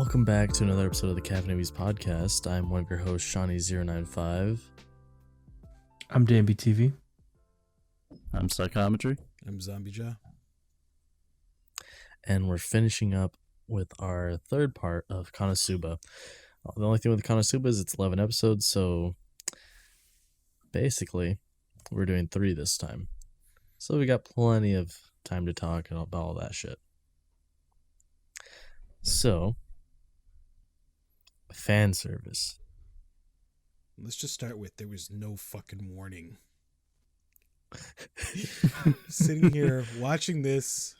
Welcome back to another episode of the Caffeinated Weebs Podcast. I'm one of your hosts, Shawnee095. I'm DanbyyTV. I'm Psychometryyy. I'm ZombieJaw. And we're finishing up with our third part of Konosuba. The only thing with Konosuba is it's 11 episodes, so basically we're doing 3 this time. So we got plenty of time to talk about all that shit. So, fan service. Let's just start with there was no fucking warning. Sitting here watching this,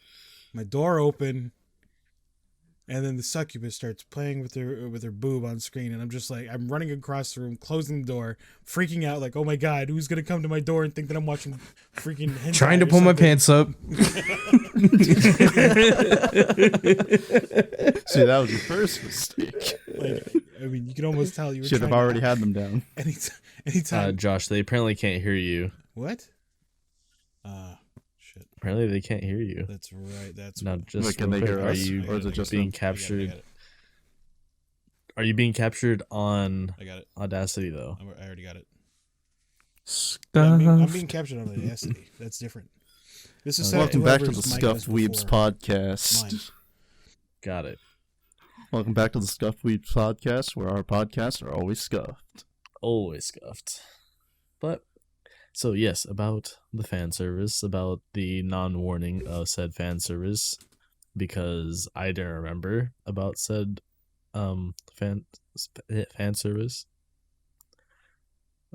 my door open, and then the succubus starts playing with her boob on screen, and I'm just like, I'm running across the room, closing the door, freaking out, like, oh my god, who's gonna come to my door and think that I'm watching freaking hentai Trying to or pull my something? pants up. See, that was your first mistake. Like, I mean, you can almost tell you were Should have trying to- already had them down. Anytime. Josh, they apparently can't hear you. What? Shit. Apparently they can't hear you. That's right. That's Now, right. just Wait, can real they quick, hear are us? you Or is it just being them? captured? Are you being captured on I got it. Audacity though? I already got it. Scuff. I'm being captured on Audacity. That's different. This is Welcome back to the whoever's mic Scuffed was Weebs before Podcast. mine. Got it. Welcome back to the Scuffed Weebs Podcast, where our podcasts are always scuffed. Always scuffed. But so yes, about the fan service, about the non-warning of said fan service, because I didn't remember about said fan service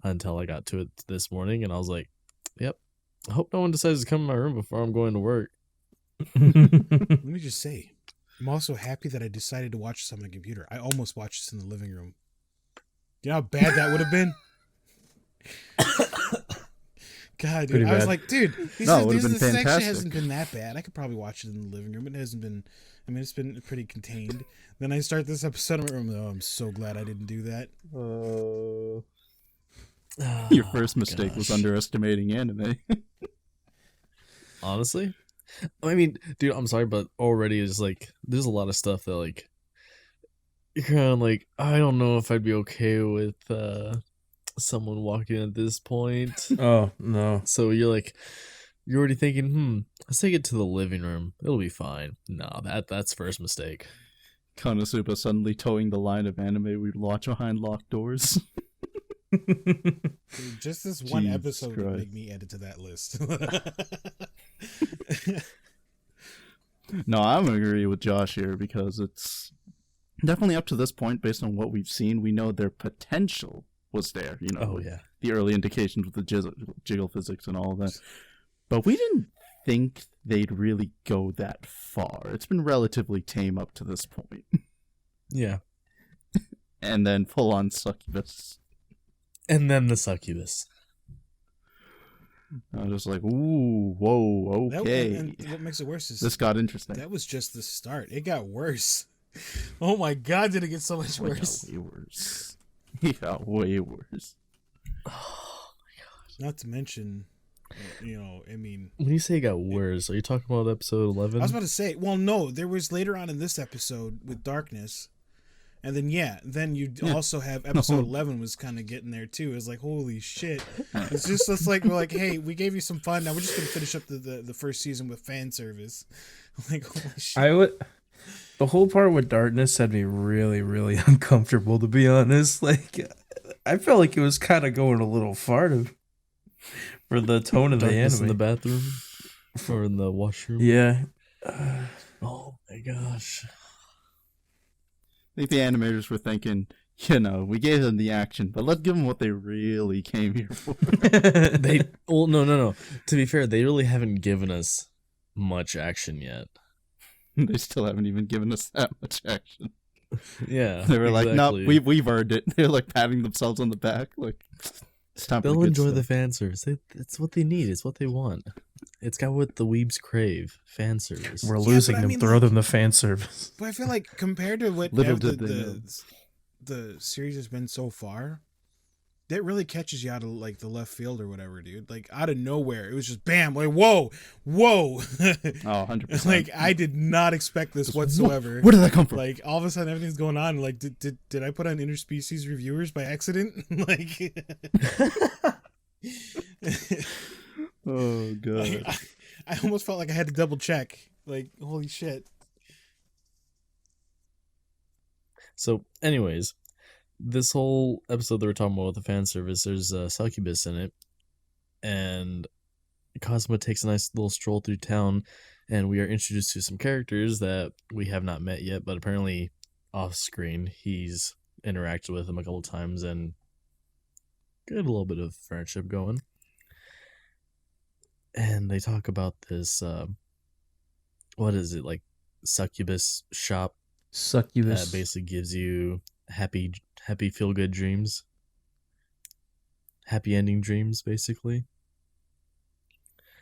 until I got to it this morning, and I was like, "Yep, I hope no one decides to come in my room before I'm going to work." Let me just say, I'm also happy that I decided to watch this on my computer. I almost watched this in the living room. You know how bad that would have been? God, dude. Pretty I was bad. like, dude, this No, it would've been section fantastic. hasn't been that bad. I could probably watch it in the living room. It hasn't been, I mean, it's been pretty contained. Then I start this episode in my room. Oh, I'm so glad I didn't do that. Your first mistake was gosh. underestimating anime. Honestly, I mean, dude, I'm sorry, but already is like, there's a lot of stuff that like, you're kind of like, I don't know if I'd be okay with someone walking at this point. Oh, no. So you're like, you're already thinking, let's take it to the living room. It'll be fine. No, that's first mistake. Konosuba suddenly towing the line of anime we'd watch behind locked doors. Dude, just this one Jesus episode would Christ. make me add it to that list. No, I'm gonna agree with Josh here because it's definitely up to this point, based on what we've seen, we know their potential was there. You know, Oh yeah. the early indications with the jiggle physics and all of that. But we didn't think they'd really go that far. It's been relatively tame up to this point. Yeah. And then full on succubus. And then the succubus. I was just like, ooh, whoa, okay. And what makes it worse is This got interesting. that was just the start. It got worse. Oh my god, did it get so much It got worse? way worse. It got way worse. Not to mention, you know, I mean, When you say it got worse, are you talking about episode 11? I was about to say, well, no, there was later on in this episode with Darkness. And then, then you also have episode 11 was kind of getting there too. It's like, holy shit. It's like, we're like, hey, we gave you some fun. Now we're just going to finish up the first season with fan service. Like, holy shit. The whole part with Darkness had me really, really uncomfortable, to be honest. Like, I felt like it was kind of going a little far for the tone of the Darkness anime. in the bathroom or in the washroom. Yeah. Oh my gosh. I think the animators were thinking, you know, we gave them the action, but let's give them what they really came here for. No. To be fair, they really haven't given us much action yet. They still haven't even given us that much action. Yeah. They were like, no, exactly. we've earned it. They're like patting themselves on the back. Like, it's time for They'll the good enjoy the stuff. fan service. It's what they need. It's what they want. It's got what the weebs crave. Fan service. We're Yeah, losing but I them. mean, Throw like- them the fan service. But I feel like compared to what Little did they know. the series has been so far, that really catches you out of like the left field or whatever, dude. Like out of nowhere, it was just bam, like whoa. Oh, 100%. Like I did not expect this whatsoever. Where did that come from? Like all of a sudden everything's going on. Like did I put on interspecies reviewers by accident? Like Oh god. I almost felt like I had to double check. Like holy shit. So, anyways, this whole episode that we're talking about with the fan service, there's a succubus in it, and Cosmo takes a nice little stroll through town, and we are introduced to some characters that we have not met yet, but apparently off screen he's interacted with them a couple times and get a little bit of friendship going. And they talk about this, what is it, like succubus shop Succubus. that basically gives you happy feel good dreams, happy ending dreams, basically.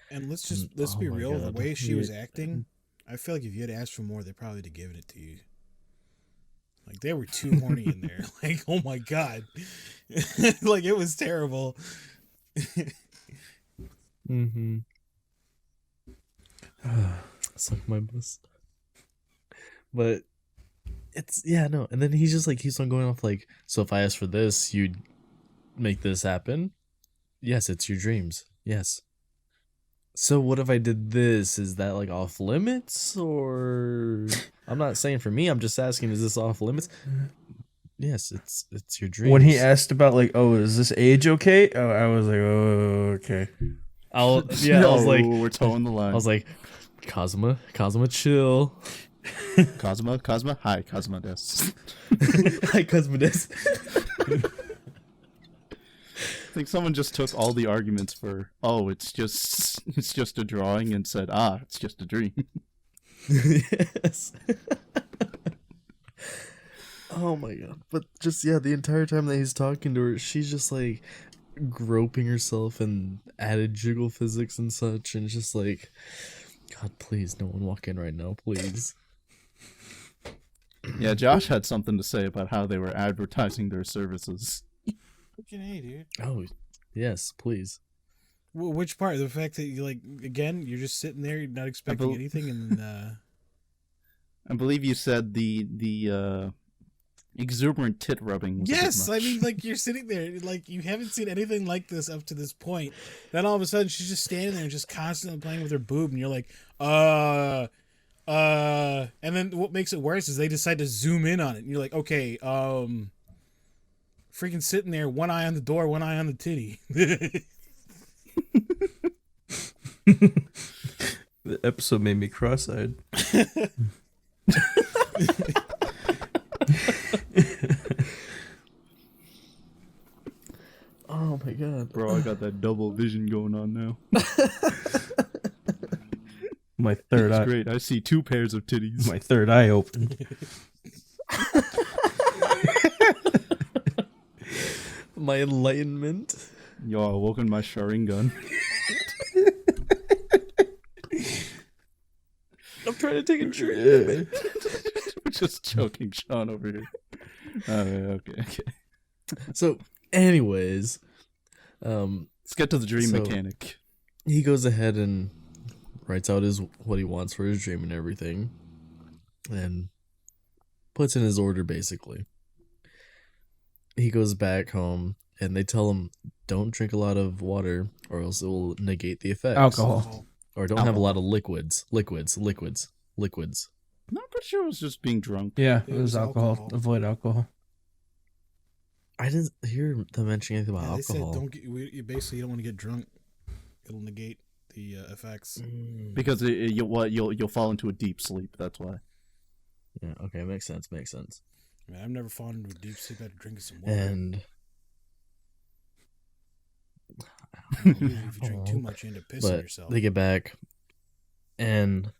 And let's Oh be my real. The God. way she was acting, I feel like if you had asked for more, they probably would have given it to you. Like they were too horny in there. Like oh my god, like it was terrible. Mm-hmm. Suck my bus. But it's no. And then he's just like keeps on going off like, so if I ask for this, you'd make this happen? Yes, it's your dreams. Yes. So what if I did this? Is that like off limits? Or I'm not saying for me, I'm just asking, is this off limits? Yes, it's your dreams. When he asked about like, oh, is this age okay? Oh, I was like, oh, okay. I was like, we're towing the line. I was like, Cosma, chill. Cosma, hi, Cosma des. Hi, Cosma des. I think someone just took all the arguments for, oh, it's just a drawing and said, it's just a dream. Yes. Oh my god. But just the entire time that he's talking to her, she's just like groping herself and added jiggle physics and such, and it's just like, God, please, no one walk in right now, please. Yeah, Josh had something to say about how they were advertising their services. Fucking hey, dude. Oh, yes, please. Well, which part? The fact that you like again, you're just sitting there, you're not expecting anything, and I believe you said the exuberant tit rubbing was a bit yes, I much. mean, like you're sitting there, like you haven't seen anything like this up to this point. Then all of a sudden, she's just standing there and just constantly playing with her boob, and you're like, and then what makes it worse is they decide to zoom in on it, and you're like, okay, freaking sitting there, one eye on the door, one eye on the titty. The episode made me cross-eyed. Oh my god. Bro, I got that double vision going on now. My third It's eye. great. I see two pairs of titties. My third eye opened. My enlightenment. Yo, I awoken my Sharingan. I'm trying to take a drink. We're just joking Sean over here. Okay. So, anyways, Let's get to the dream So- mechanic. he goes ahead and writes out what he wants for his dream and everything, and puts in his order basically. He goes back home, and they tell him, don't drink a lot of water or else it will negate the effects. Alcohol. Or don't have a lot of liquids. I'm not pretty sure it was just being drunk. Yeah, It it was was alcohol. alcohol. Avoid alcohol. I didn't hear them mention anything about Yeah, they said alcohol. you basically don't want to get drunk. It'll negate the effects. Because you'll fall into a deep sleep. That's why. Yeah, okay, makes sense. I mean, I've never fallen into a deep sleep after drinking some water. And Usually if you drink too much, you end up pissing but yourself. they get back, and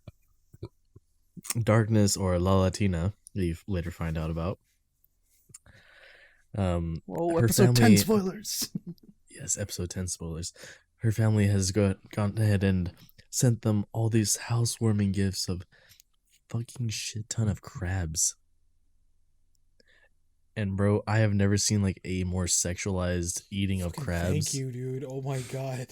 Darkness, or La Latina, you later find out about. Whoa, her episode family- 10 spoilers. Yes, episode 10 spoilers. Her family has gone ahead and sent them all these housewarming gifts of fucking shit ton of crabs. And bro, I have never seen like a more sexualized eating of Fucking crabs. Thank you, dude. Oh my god.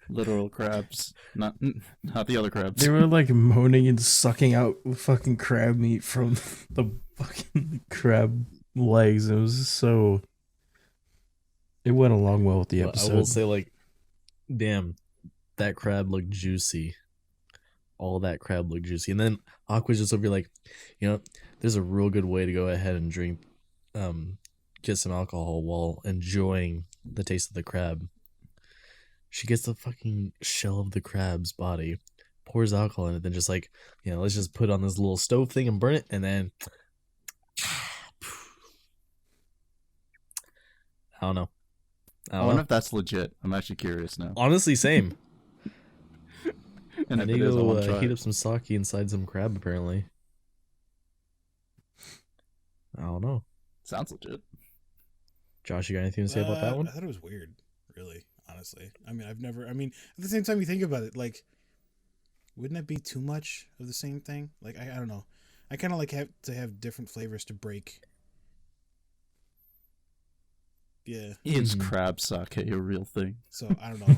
Literal crabs, not the other crabs. They were like moaning and sucking out the fucking crab meat from the fucking crab legs. It was so. It went along well with the But episode. I will say, like, damn, that crab looked juicy. All that crab looked juicy. And then Aqua's just over here like, there's a real good way to go ahead and drink, get some alcohol while enjoying the taste of the crab. She gets the fucking shell of the crab's body, pours alcohol in it, then just like, let's just put on this little stove thing and burn it, and then I don't know. I wonder if that's legit. I'm actually curious now. Honestly, same. And I if need it to is, I want to go try heat it. up some sake inside some crab, apparently. I don't know. Sounds legit. Josh, you got anything to say about that one? I thought it was weird, really, honestly. I mean, at the same time you think about it, like, wouldn't that be too much of the same thing? Like, I don't know. I kind of like have to have different flavors to break. Yeah. Is Mhm. crab sake a real thing? So, I don't know.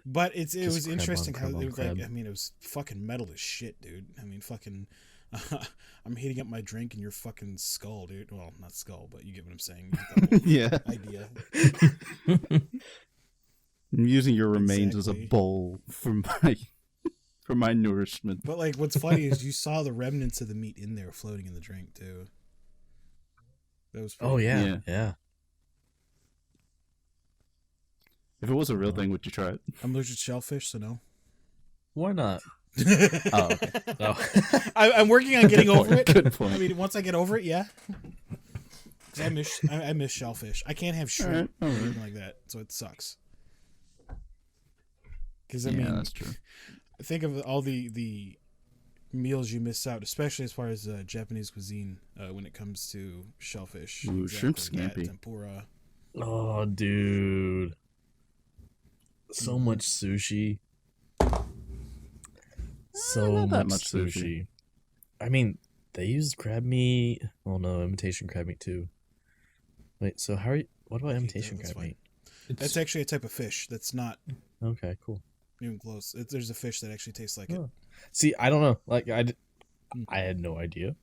But it Just was crab interesting on how crab it on was like, crab. I mean, it was fucking metal as shit, dude. I mean, fucking, I'm heating up my drink in your fucking skull, dude. Well, not skull, but you get what I'm saying. You get the Yeah. whole idea. I'm using your remains as a Exactly. bowl for my nourishment. But like, what's funny is you saw the remnants of the meat in there floating in the drink too. That was pretty Oh, cool. yeah. Yeah. If it was a real thing, would you try it? I'm allergic to shellfish, so no. Why not? Oh, okay. Oh. I'm working on getting Good over point, it. good point. I mean, once I get over it, yeah. 'Cause I miss shellfish. I can't have shrimp All or right. anything like that, so it sucks. Because I Yeah, mean, that's true. think of all the meals you miss out, especially as far as Japanese cuisine when it comes to shellfish. Ooh, shrimp Exactly, scampi. tempura. Oh, dude. So much sushi. So not that much much sushi. sushi. I mean, they used crab meat. Oh no, imitation crab meat too. Wait, so what about imitation that's crab fine. meat? That's actually a type of fish. That's not Okay, cool. even close. There's a fish that actually tastes like it. Oh. See, I don't know. Like I had no idea.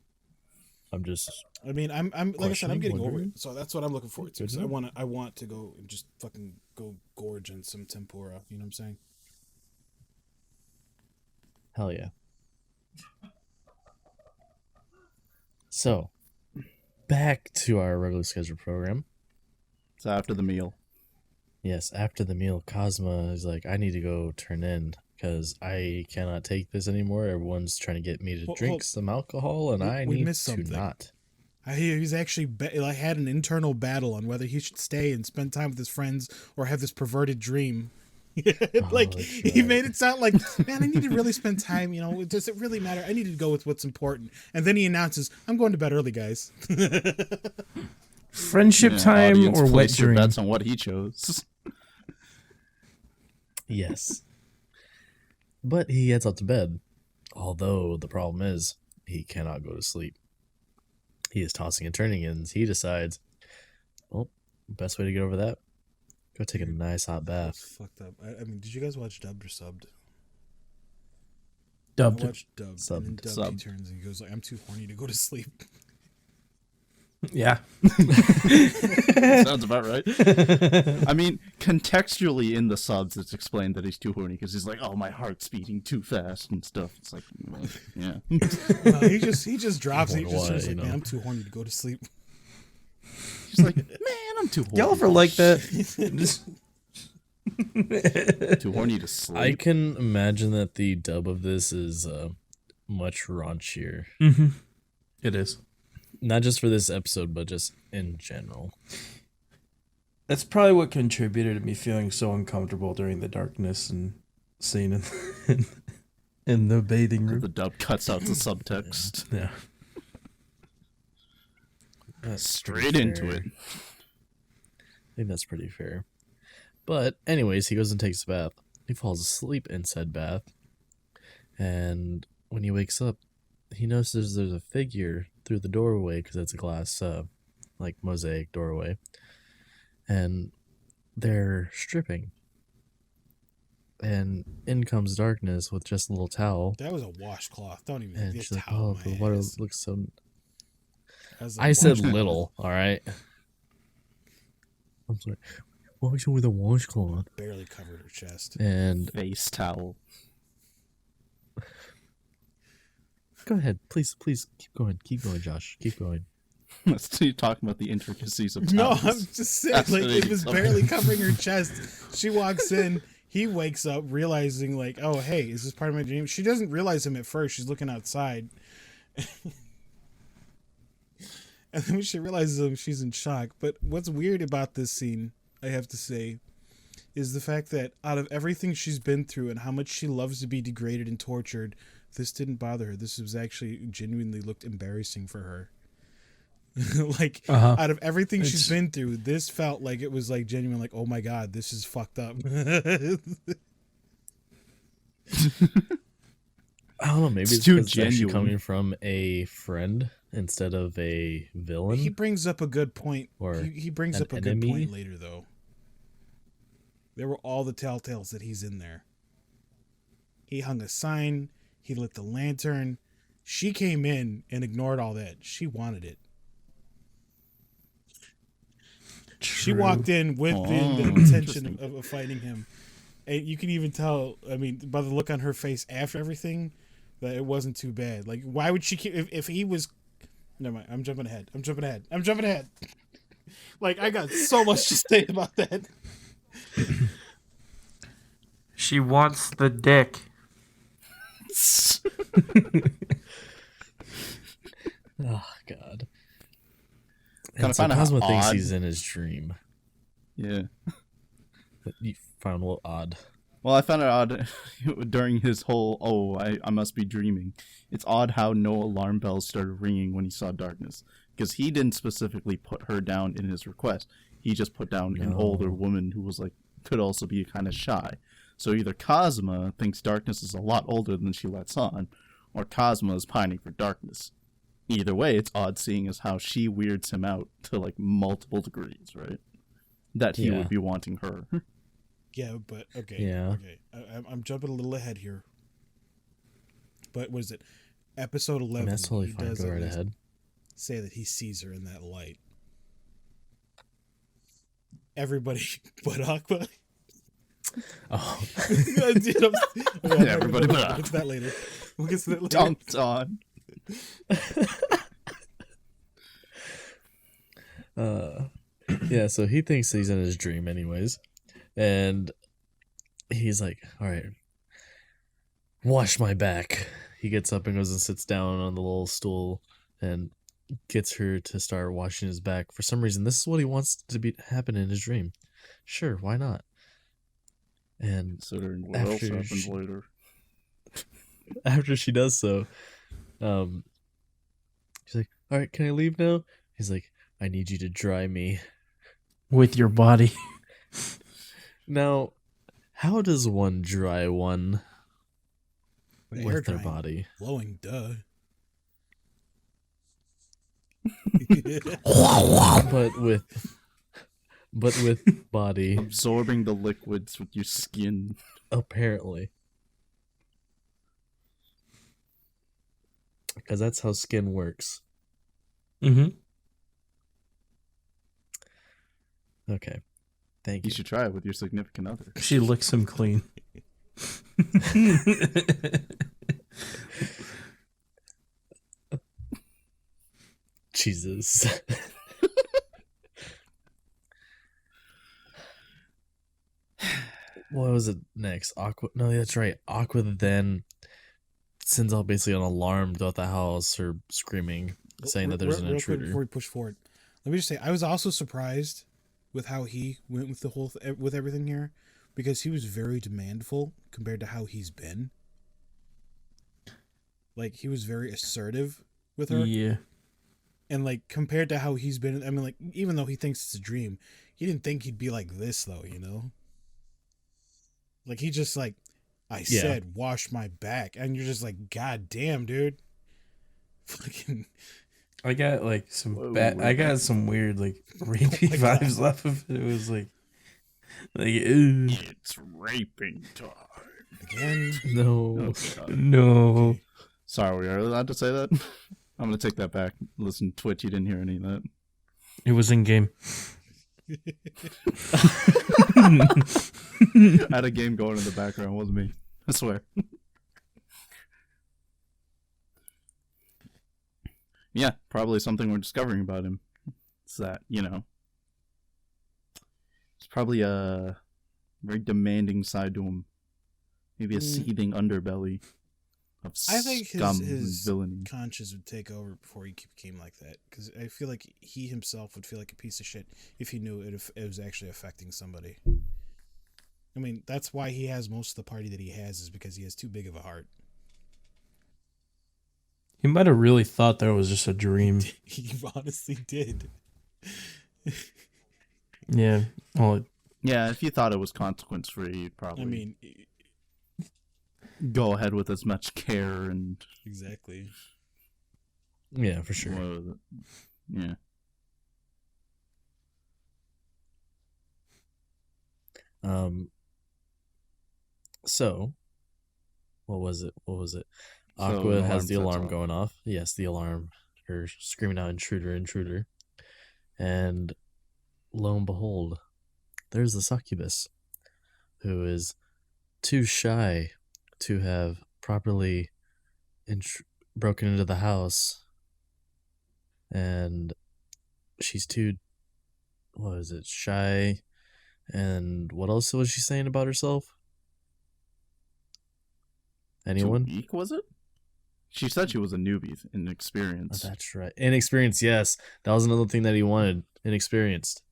I'm just I mean, I'm like I said, I'm Questioning, getting over wondering. it. So that's what I'm looking forward to. Good 'Cause to I want to go and just fucking go gorge on some tempura. You know what I'm saying? hell yeah. So, back to our regular scheduled program. It's after the meal. Yes, after the meal, Cosma is like, I need to go turn in because I cannot take this anymore. Everyone's trying to get me to Hold- drink hold. some alcohol, and I We need missed to something. not. He's actually like had an internal battle on whether he should stay and spend time with his friends or have this perverted dream. Like that's he right. made it sound like, man, I need to really spend time. Does it really matter? I need to go with what's important. And then he announces, "I'm going to bed early, guys." Friendship Yeah, time audience, or wet place your dream? bets on what he chose. Yes. But he heads out to bed. Although the problem is, he cannot go to sleep. He is tossing and turning, and he decides, well, best way to get over that, go take a nice hot That's bath. fucked up. I mean, did you guys watch dubbed or subbed? Dubbed. I watched dubbed. And in Subbed. dubbed, he turns and he goes like, "I'm too horny to go to sleep." Yeah. Sounds about right. I mean, contextually in the subs, it's explained that he's too horny because he's like, "Oh, my heart's beating too fast" and stuff. It's like, well, yeah. No, he just drops it. He Wonder just why, turns like, you "Man, know. I'm too horny to go to sleep." He's like, "Man, I'm too horny. Y'all ever like that? Just- Too horny to sleep." I can imagine that the dub of this is much raunchier. Mhm. It is. Not just for this episode, but just in general. That's probably what contributed to me feeling so uncomfortable during the darkness and scene in the bathing room. The dub cuts out the subtext. Yeah. That's Straight pretty into fair. it. I think that's pretty fair. But anyways, he goes and takes a bath. He falls asleep in said bath. And when he wakes up, he notices there's a figure through the doorway because it's a glass, like mosaic doorway, and they're stripping. And in comes Darkness with just a little towel. That was a washcloth. Don't even. And Get she's like, towel "Oh, my the water ass. looks so." That was a I said washcloth. little. All right. I'm sorry. What was with a washcloth? Barely covered her chest. And Face towel. go ahead, please keep going, Josh, keep going. Let's keep talking about the intricacies of No, towels. I'm just saying, like, Fascinating it was subject. barely covering her chest. She walks in, he wakes up realizing, like, oh, hey, is this part of my dream? She doesn't realize him at first. She's looking outside. And then when she realizes him, she's in shock. But what's weird about this scene, I have to say, is the fact that out of everything she's been through and how much she loves to be degraded and tortured, this didn't bother her. This was actually genuinely looked embarrassing for her. Like, out of everything she's been through, this felt like it was like genuine, like, oh my god, this is fucked up. I don't know, maybe It's it's too because it's actually genuine. coming from a friend instead of a villain. He brings up a good point. Or He brings an up a good enemy? point later, though. There were all the telltales that he's in there. He hung a sign. He lit the lantern. She came in and ignored all that. She wanted it. She walked in with the intention interesting. of fighting him. And you can even tell, I mean, by the look on her face after everything, that it wasn't too bad. Like, why would she keep... If he was... Never mind. I'm jumping ahead. Like, I got so much to say about that. She wants the dick. Oh god. Kinda And so find it Cosmo thinks odd. he's in his dream. Yeah. But you found what odd? Well, I found it odd during his whole, I must be dreaming. It's odd how no alarm bells started ringing when he saw Darkness. Because he didn't specifically put her down in his request. He just put down an older woman who was like, could also be kind of shy. So either Cosma thinks Darkness is a lot older than she lets on, or Cosma is pining for Darkness. Either way, it's odd seeing as how she weirds him out to like multiple degrees, right? That he Yeah. would be wanting her. Yeah, but okay. Yeah. Okay. I'm jumping a little ahead here. But what is it? Episode 11. That's totally he fine. does Go at right least ahead. say that he sees her in that light. Everybody but Aqua. Oh, Dude, okay, Everybody but We'll get to that later. We'll get to that later. Dunked on. yeah. So he thinks he's in his dream, anyways, and he's like, "All right, wash my back." He gets up and goes and sits down on the little stool and gets her to start washing his back. For some reason, this is what he wants to be happen in his dream. Sure, why not? And Considering what else After happens she- later. after she does so, she's like, "All right, can I leave now?" He's like, "I need you to dry me." With your body. Now, how does one dry one Hair with their drying. body? Blowing, duh. But with body, Absorbing the liquids with your skin. apparently. Because that's how skin works. Mm-hmm. Okay. Thank You you. should try it with your significant other. She licks him clean. Jesus. What was it next? Aqua? No, that's right. Aqua then sends out basically an alarm throughout the house, or screaming, saying that there's an Real quick intruder. before we push forward, let me just say I was also surprised with how he went with the whole with everything here, because he was very demandful compared to how he's been. Like, he was very assertive with her, Yeah. and like compared to how he's been. I mean, like, even though he thinks it's a dream, he didn't think he'd be like this, though. You know, like, he just like, I Yeah. said, wash my back, and you're just like, God damn, dude. Fucking. I got like some Whoa, I got some weird like rapey vibes off of it. It was like ew. It's raping time. Again. No. Oh, God. No. Okay. Sorry, we are allowed to say that? I'm gonna take that back. Listen, Twitch, you didn't hear any of that. It was in game. I had a game going in the background. It wasn't me. I swear. Yeah, probably something we're discovering about him. It's that, it's probably a very demanding side to him. Maybe a seething underbelly of I think scum his and villainy. conscience would take over before he became like that. Because I feel like he himself would feel like a piece of shit if he knew it was actually affecting somebody. I mean, that's why he has most of the party that he has, is because he has too big of a heart. He might have really thought that was just a dream. He honestly did. Yeah. Well, Yeah, if you thought it was consequence free, you'd probably I mean, go ahead with as much care and exactly. Yeah, for sure. Yeah. So, what was it? So Aqua an has the alarm alarm sets off. going off. Yes, the alarm. Her screaming out, "Intruder, intruder!" And lo and behold, there's the succubus, who is too shy to have properly broken into the house, and she's too, what is it, shy, and what else was she saying about herself? Anyone? Too weak, was it? She said she was a newbie in experience. Oh, that's right. Inexperienced, yes. That was another thing that he wanted. Inexperienced.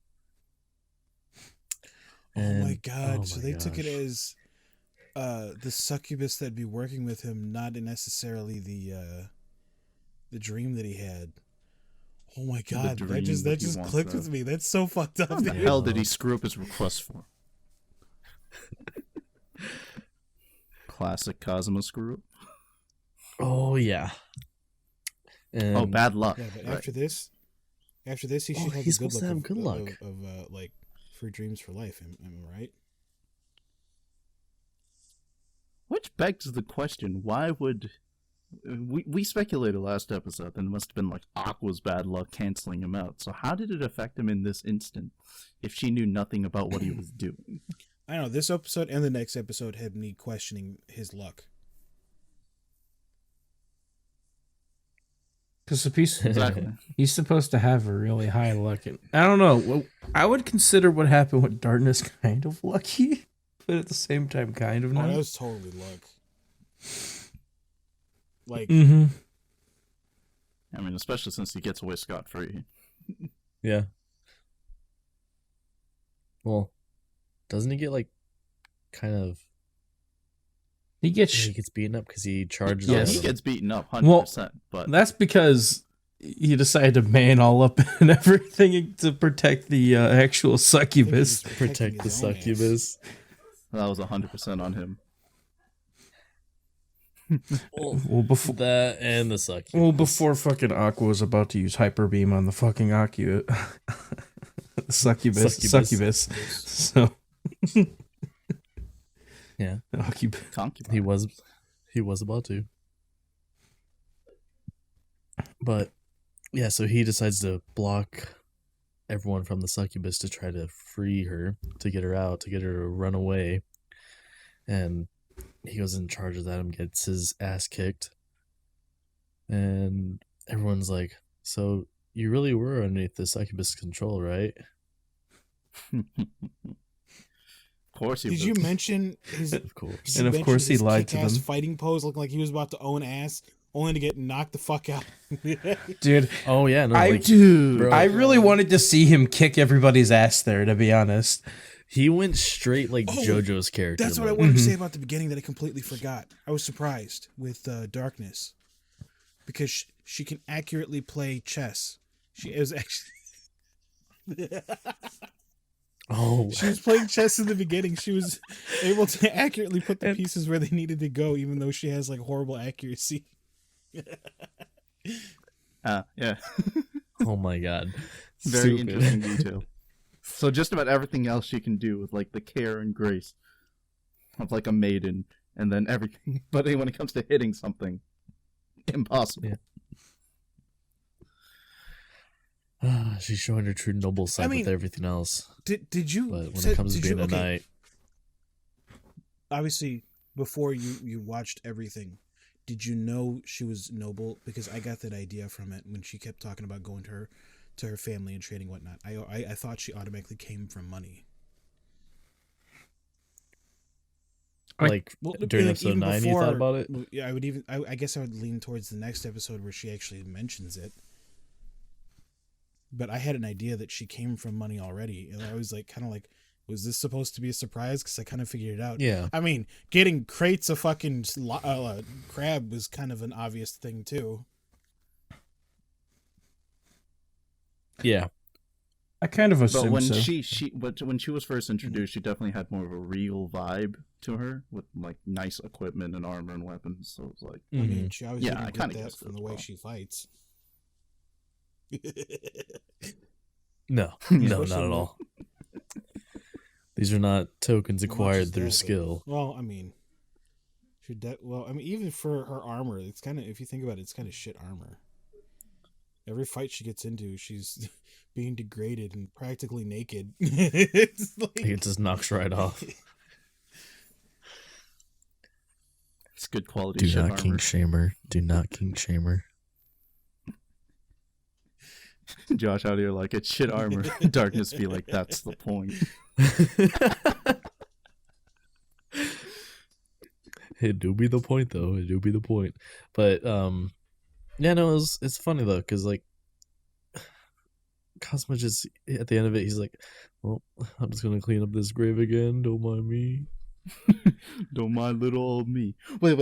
Oh my And- god! oh So my they took it gosh. as the succubus that'd be working with him, not necessarily the dream that he had. Oh my god! dream That that he just wants clicked to with me. That's so fucked up. What the dude. hell did he screw up his request for? Classic Cosmo screw up. Oh, yeah. And Oh, bad luck. Yeah, but Right. after this, he should have he's the good supposed luck to have of, good luck. of like free dreams for life. Am I right? Which begs the question, why would... We speculated last episode that it must have been like Aqua's bad luck canceling him out. So how did it affect him in this instant if she knew nothing about what he was doing? I know this episode and the next episode had me questioning his luck. because the piece Exactly. he's supposed to have a really high luck. And I don't know. Well, I would consider what happened with Darkness kind of lucky, but at the same time, kind of Oh, not. that was totally luck. Like, Mm-hmm. I mean, especially since he gets away scot-free. Yeah. Well, doesn't he get, like, kind of... He gets. he gets beaten up because he charges Yes. He at gets beaten up 100%, Well, but That's because he decided to man all up and everything to protect the actual succubus. protect the succubus. that was 100% on him. Well, before That and the succubus. before fucking Aqua was about to use hyper beam on the fucking succubus. So Yeah. Concubine. He was about to. But yeah, so he decides to block everyone from the succubus to try to free her, to get her out, to get her to run away. And he goes in charge of that and gets his ass kicked. And everyone's like, "So you really were underneath the succubus control, right?" Of course he did was. you mention his? Of course. And of mention course he his lied to kick-ass them. fighting pose, looking like he was about to own ass, only to get knocked the fuck out. dude, Oh yeah, no, like, bro, I really wanted to see him kick everybody's ass there. To be honest, he went straight like Oh, JoJo's character. That's what I mode. wanted to say about the beginning that I completely forgot. I was surprised with Darkness because she can accurately play chess. She was actually Oh, she was playing chess in the beginning. She was able to accurately put the pieces where they needed to go, even though she has like horrible accuracy. Yeah. Oh my god. Very Stupid. interesting detail. So just about everything else she can do with like the care and grace of like a maiden, and then everything. But when it comes to hitting something, impossible. Yeah. She's showing her true noble side with everything else. Did you? But when it comes to being a knight, obviously, before you watched everything, did you know she was noble? Because I got that idea from it when she kept talking about going to her family and trading whatnot. I thought she automatically came from money. like during episode 9, you thought about it? Yeah, I guess I would lean towards the next episode where she actually mentions it. But I had an idea that she came from money already, and I was like, kind of like, was this supposed to be a surprise? Because I kind of figured it out. Yeah. I mean, getting crates of fucking crab was kind of an obvious thing too. Yeah. I kind of assumed But when so. when she was first introduced, she definitely had more of a real vibe to her with like nice equipment and armor and weapons. So it was like, I mean, she obviously Yeah, I didn't kinda get that guessed it from as the way well. she fights. No, no, not at all. These are not tokens acquired through skill. Well, I mean, even for her armor, it's kind of, if you think about it, it's kind of shit armor. Every fight she gets into, she's being degraded and practically naked. It's like, It just knocks right off. it's good quality Do shit not armor. king shamer. Do not king shamer. Josh out here like, it's shit armor. Darkness be like, that's the point. It do be the point, though. It do be the point. But yeah, no, it's funny though, because like Cosmo just at the end of it, he's like, "Well, I'm just gonna clean up this grave again. Don't mind me." Don't mind little old me. Wait.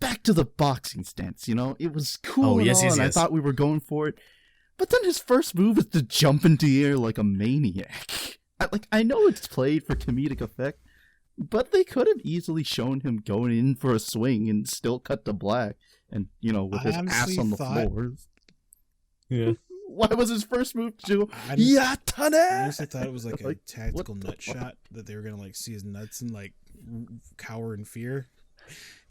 Back to the boxing stance, you know? It was cool Oh, and yes, all, yes, and I yes. thought we were going for it. But then his first move is to jump into the air like a maniac. I know it's played for comedic effect, but they could have easily shown him going in for a swing and still cut to black, and, you know, with I his ass honestly on the thought- floor. Yeah. Why was his first move to go, I Yatane? honestly thought it was like a Like, tactical what the nut fuck? shot that they were gonna like see his nuts and like cower in fear.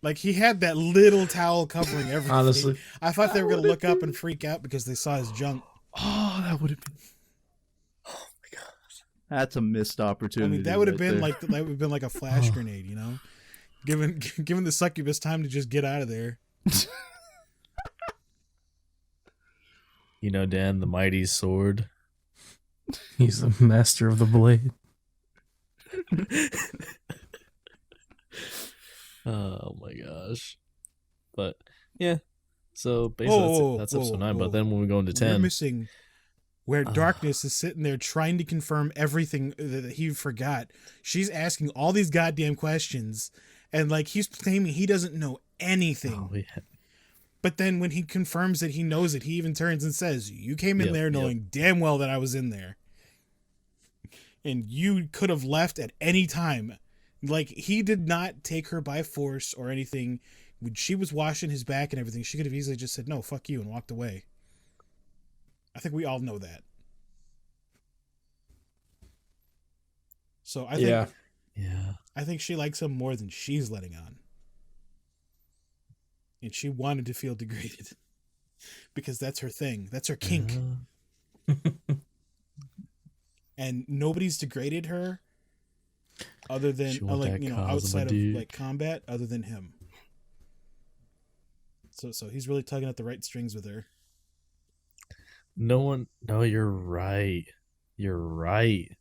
Like he had that little towel covering everything. Honestly. I thought they were gonna look up and freak out because they saw his junk. Oh, that would have been... Oh my god. That's a missed I opportunity. mean, that would have right been there. like a flash grenade, you know, given the succubus time to just get out of there. You know, Dan, the mighty sword. He's the master of the blade. Oh my gosh. But yeah. So basically that's episode 9. But then when we go into We're 10, missing where Darkness is sitting there trying to confirm everything that he forgot. She's asking all these goddamn questions, and like he's claiming he doesn't know anything. oh, yeah. But then when he confirms that he knows it, he even turns and says, "You came in Yep, there knowing damn well that I was in there, and you could have left at any time." Like he did not take her by force or anything. When she was washing his back and everything, she could have easily just said, "No, fuck you," and walked away. I think we all know that. So I think Yeah. I think she likes him more than she's letting on. And she wanted to feel degraded. Because that's her thing. That's her kink. And nobody's degraded her other than She want that outside of Cosmo like combat other than him. So he's really tugging at the right strings with her. No, you're right. You're right.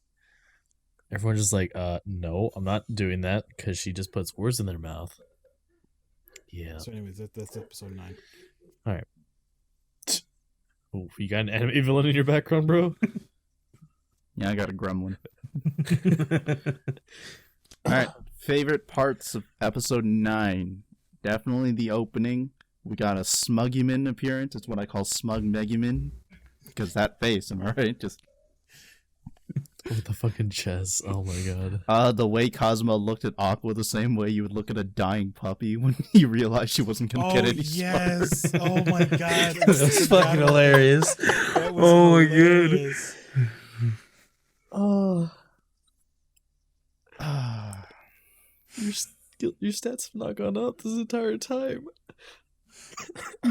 Everyone's just like, no, I'm not doing that because she just puts words in their mouth. Yeah. So anyways, that's episode 9. All right. Oh, you got an anime villain in your background, bro? Yeah, I got a gremlin. All right, favorite parts of episode 9. Definitely the opening. We got a Smuggyman appearance. It's what I call Smug Megumin. Because that face, am I right? Just With the fucking chest. Oh my god. The way Cosmo looked at Aqua the same way you would look at a dying puppy when you realized she wasn't gonna get any yes. sperm. Oh my god. That was fucking hilarious. That was Oh my hilarious. Oh. Your stats have not gone up this entire time.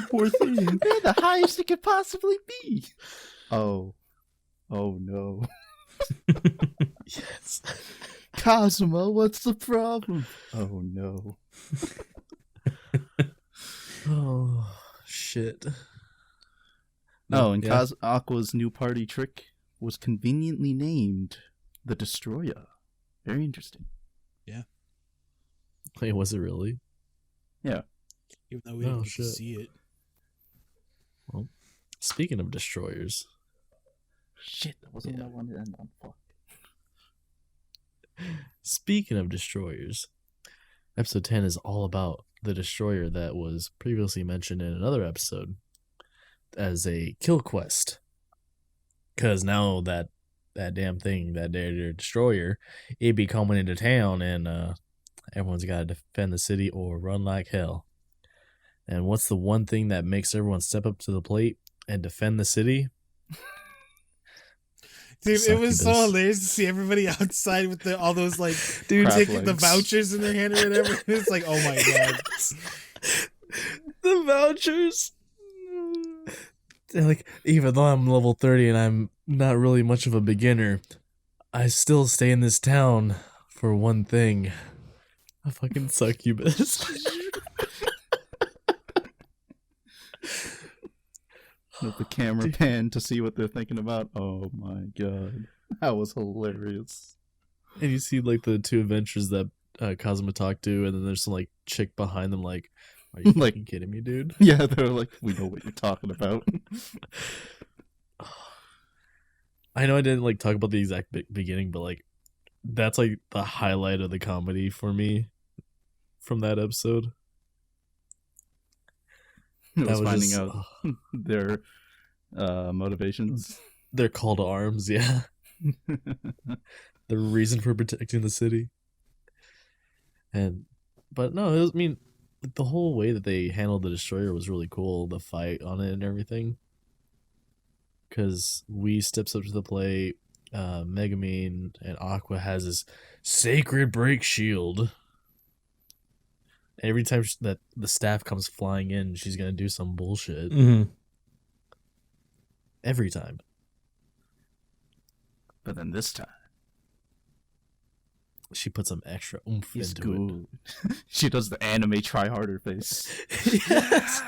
Poor thing. They're the highest it could possibly be. Oh no. Yes. Cosmo, what's the problem? Oh no. Oh shit. And yeah. Aqua's new party trick was conveniently named the Destroyer. Very interesting. Wait, was it really? Yeah. Even though we didn't get to shit. see it. Well, speaking of destroyers. Shit, that wasn't what I wanted to end on. Fuck. Speaking of destroyers, episode 10 is all about the destroyer that was previously mentioned in another episode as a kill quest. Because now that damn thing, that their destroyer, it be coming into town and everyone's got to defend the city or run like hell. And what's the one thing that makes everyone step up to the plate and defend the city? Dude, it was so Succubus. hilarious to see everybody outside with all those like Dude, Crab taking the legs. vouchers in their hand or whatever. It's like, oh my god. The vouchers. They're like, even though I'm level 30 and I'm not really much of a beginner, I still stay in this town for one thing. A fucking succubus. Let the camera pan to see what they're thinking about. Oh my god. That was hilarious. And you see like the two adventures that Cosmo talked to, and then there's some like chick behind them like, are you Like- fucking kidding me, dude? Yeah, they were like, we know what you're talking about. I know I didn't like talk about the exact beginning, but like that's like the highlight of the comedy for me from that episode. It was That finding just- out their motivations. Their call to arms, yeah. The reason for protecting the city. But no, it was, I mean, the whole way that they handled the destroyer was really cool. The fight on it and everything. Because we steps up to the plate. Megumin and Aqua has this sacred break shield. Every time that the staff comes flying in, she's gonna do some bullshit. Mm-hmm. Every time. But then this time, She puts some extra oomph he's into good. She does the anime try harder face. it. Yes.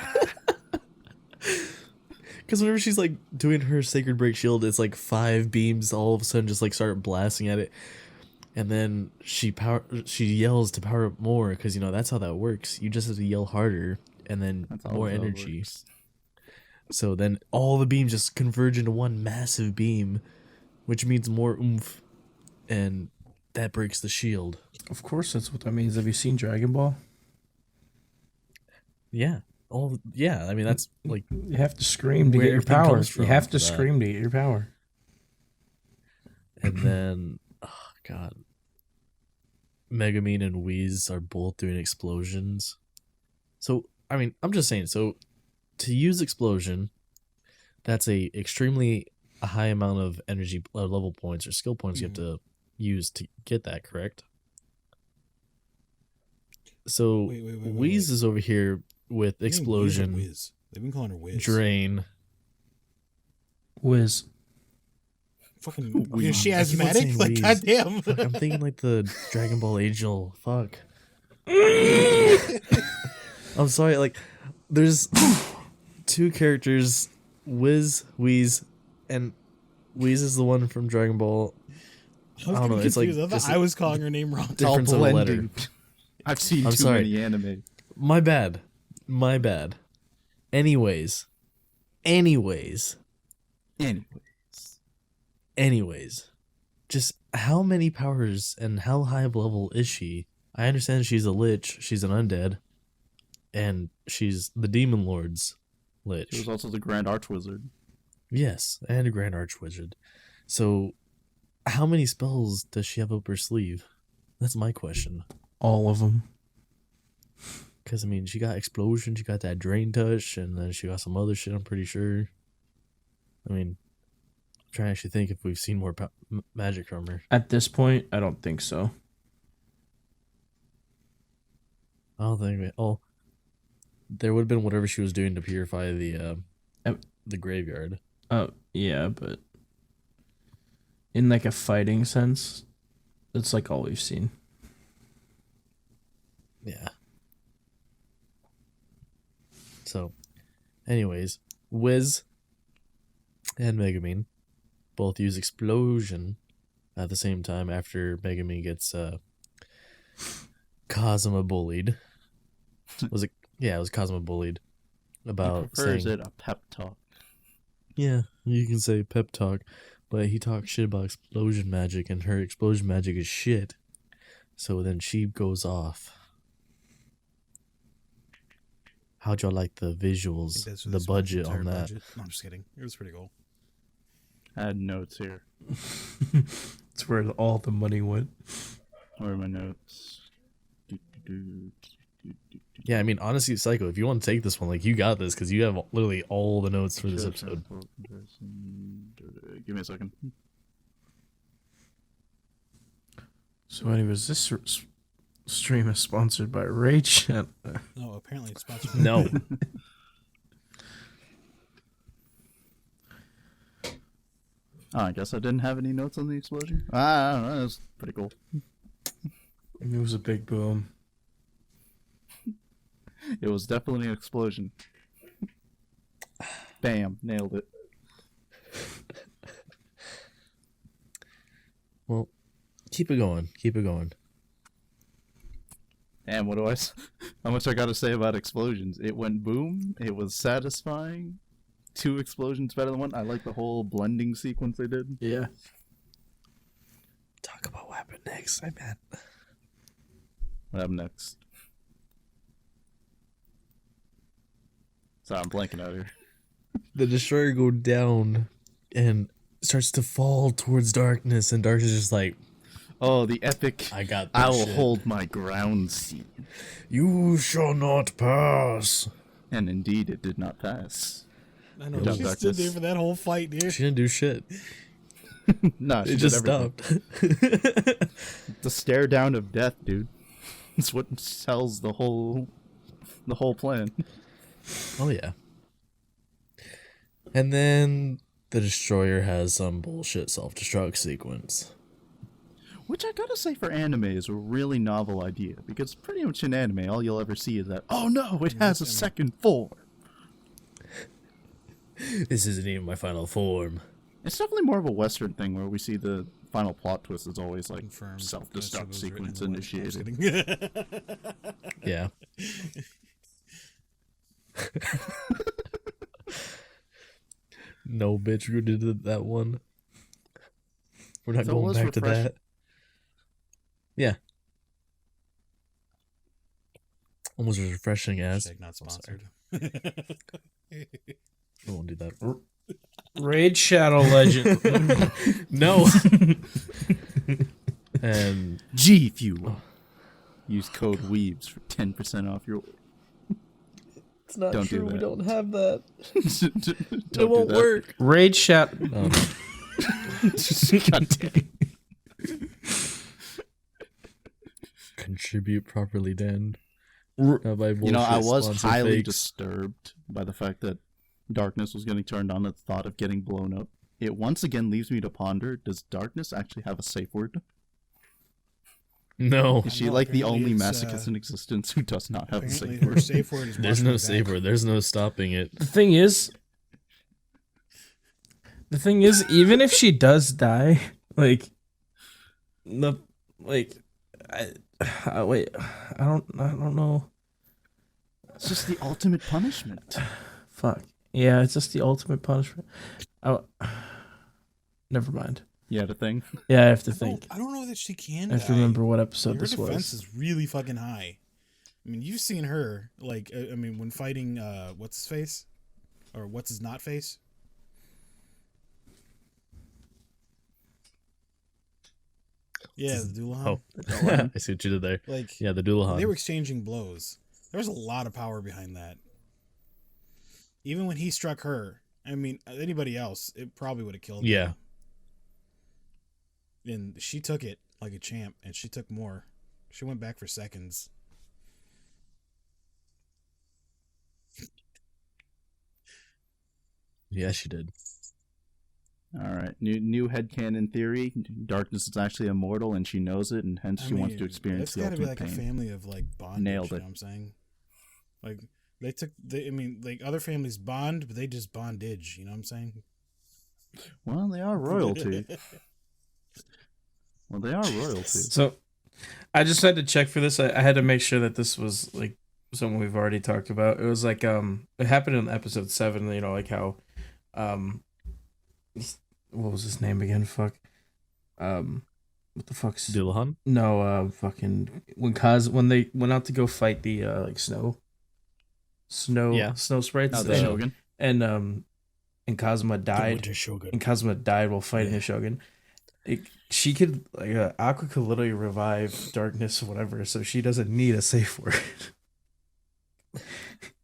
Because whenever she's like doing her sacred break shield, it's like 5 beams all of a sudden just like start blasting at it, and then she yells to power up more because that's how that works. You just have to yell harder and then That's more how it energy. works. So then all the beams just converge into one massive beam, which means more oomph, and that breaks the shield. Of course, that's what that means. Have you seen Dragon Ball? Yeah. I mean that's like You have to scream to Where get your everything power. comes You from have for to that. scream to get your power. And then, oh god, Megumin and Whis are both doing explosions. So, I mean, I'm just saying, so to use explosion, that's a extremely high amount of energy level points or skill points you have to use to get that, correct? So, Wait. Whis is over here with Her name explosion, Wiz. They've been calling her Wiz. drain. Whiz. Fucking, Wiz. is she I keep on asthmatic? saying Like, Wiz. goddamn. Fuck, I'm thinking like the Dragon Ball Angel. Fuck. I'm sorry, like, there's 2 characters, Whis, and Whis is the one from Dragon Ball. I was I don't know, getting it's like confused. I just thought I was calling her name wrong. It's all difference of a letter. blending. I've seen I'm too sorry. many anime. My bad. Anyways. Just how many powers and how high of level is she? I understand she's a lich, she's an undead, and she's the Demon Lord's lich. She was also the Grand Archwizard. Yes, and a Grand Archwizard. So, how many spells does she have up her sleeve? That's my question. All of them. Because, I mean, she got explosion, she got that drain touch, and then she got some other shit, I'm pretty sure. I mean, I'm trying to actually think if we've seen more magic from her. At this point, I don't think so. I don't think. Oh, there would have been whatever she was doing to purify the graveyard. Oh, yeah, but in like a fighting sense, it's like all we've seen. Yeah. So, anyways, Wiz and Megumin both use explosion at the same time after Megumin gets Kazuma bullied. Was it? Yeah, it was Kazuma bullied about He prefers saying it a pep talk. Yeah, you can say pep talk, but he talks shit about explosion magic, and her explosion magic is shit. So then she goes off. How'd y'all like the visuals, the budget on that? Budget. No, I'm just kidding. It was pretty cool. I had notes here. It's where all the money went. Where are my notes? Yeah, I mean, honestly, Psycho, if you want to take this one, like, you got this, because you have literally all the notes for this episode. Give me a second. So anyways, this stream is sponsored by Raid Chat. No, apparently it's sponsored. No. Oh, I guess I didn't have any notes on the explosion. I don't know. That was pretty cool. It was a big boom. It was definitely an explosion. Bam, nailed it. Well, keep it going. Keep it going. And what do I? How much I got to say about explosions? It went boom. It was satisfying. 2 explosions better than 1. I like the whole blending sequence they did. Yeah. Talk about what happened next. I'm mad. What happened next? Sorry, I'm blanking out here. The destroyer go down and starts to fall towards darkness, and darkness is just like, Oh, the epic. I got this I will shit. hold my ground scene. You shall not pass. And indeed, it did not pass. I know. Good job, She stood Darkness. there for that whole fight, dude. She didn't do shit. No, It just stopped. The stare down of death, dude. It's what sells the whole plan. Oh, yeah. And then the destroyer has some bullshit self-destruct sequence. Which I gotta say for anime is a really novel idea, because pretty much in anime, all you'll ever see is that, oh no, it has a second form. This isn't even my final form. It's definitely more of a Western thing where we see the final plot twist is always like Confirmed. self-destruct Konosuba's sequence written in the way. I'm initiated. just kidding. Yeah. No, bitch, we did that one. We're not So it going was back to refreshing. that. Yeah. Almost as refreshing as. Hashtag not Oh, sorry. sponsored. I won't do that. Raid Shadow Legend. No. And G Fuel. Use code Weebs for 10% off your. it's not Don't do true. We that. don't have that. Don't It won't do that. work. Raid Shadow. God damn. Contribute properly, Dan. R- Not by You know, I bullshit was sponsor highly fakes. disturbed by the fact that darkness was getting turned on at the thought of getting blown up. It once again leaves me to ponder, does darkness actually have a safe word? No. Is she No, like the apparently only it's, masochist in existence who does not have a Apparently, safe her word? safe word is There's watch no my safe back. word. There's no stopping it. The thing is, even if she does die, like, wait, I don't know. It's just the ultimate punishment. Fuck. Yeah, it's just the ultimate punishment. Never mind. Yeah, the thing. Yeah, I have to think. I don't know that she can. I have to die. remember what episode Her this defense was. is really fucking high. I mean, you've seen her, like, I mean, when fighting, what's his face? Or what's his not face? Yeah, the Doulahan. Oh, Doulahan. I see what you did there. Like, Yeah, the Doulahan. they were exchanging blows. There was a lot of power behind that. Even when he struck her, I mean, anybody else, it probably would have killed Yeah. them. And she took it like a champ, and she took more. She went back for seconds. Yeah, she did. All right, new headcanon theory. Darkness is actually immortal, and she knows it, and hence she wants to experience the ultimate pain. It's got to be like a family of like bondage. Nailed it. You know what I'm saying? Like I mean, like other families bond, but they just bondage. You know what I'm saying? Well, they are royalty. Well, they are royalty. So, I just had to check for this. I had to make sure that this was like something we've already talked about. It was like it happened in episode 7. You know, like how what was his name again? Fuck. What the fuck's Doulahan? No, fucking when they went out to go fight the like snow sprites. Oh, the Shogun. And Kazuma died. Winter Shogun. And Kazuma died while fighting the Shogun. She could Aqua could literally revive Darkness or whatever, so she doesn't need a safe word.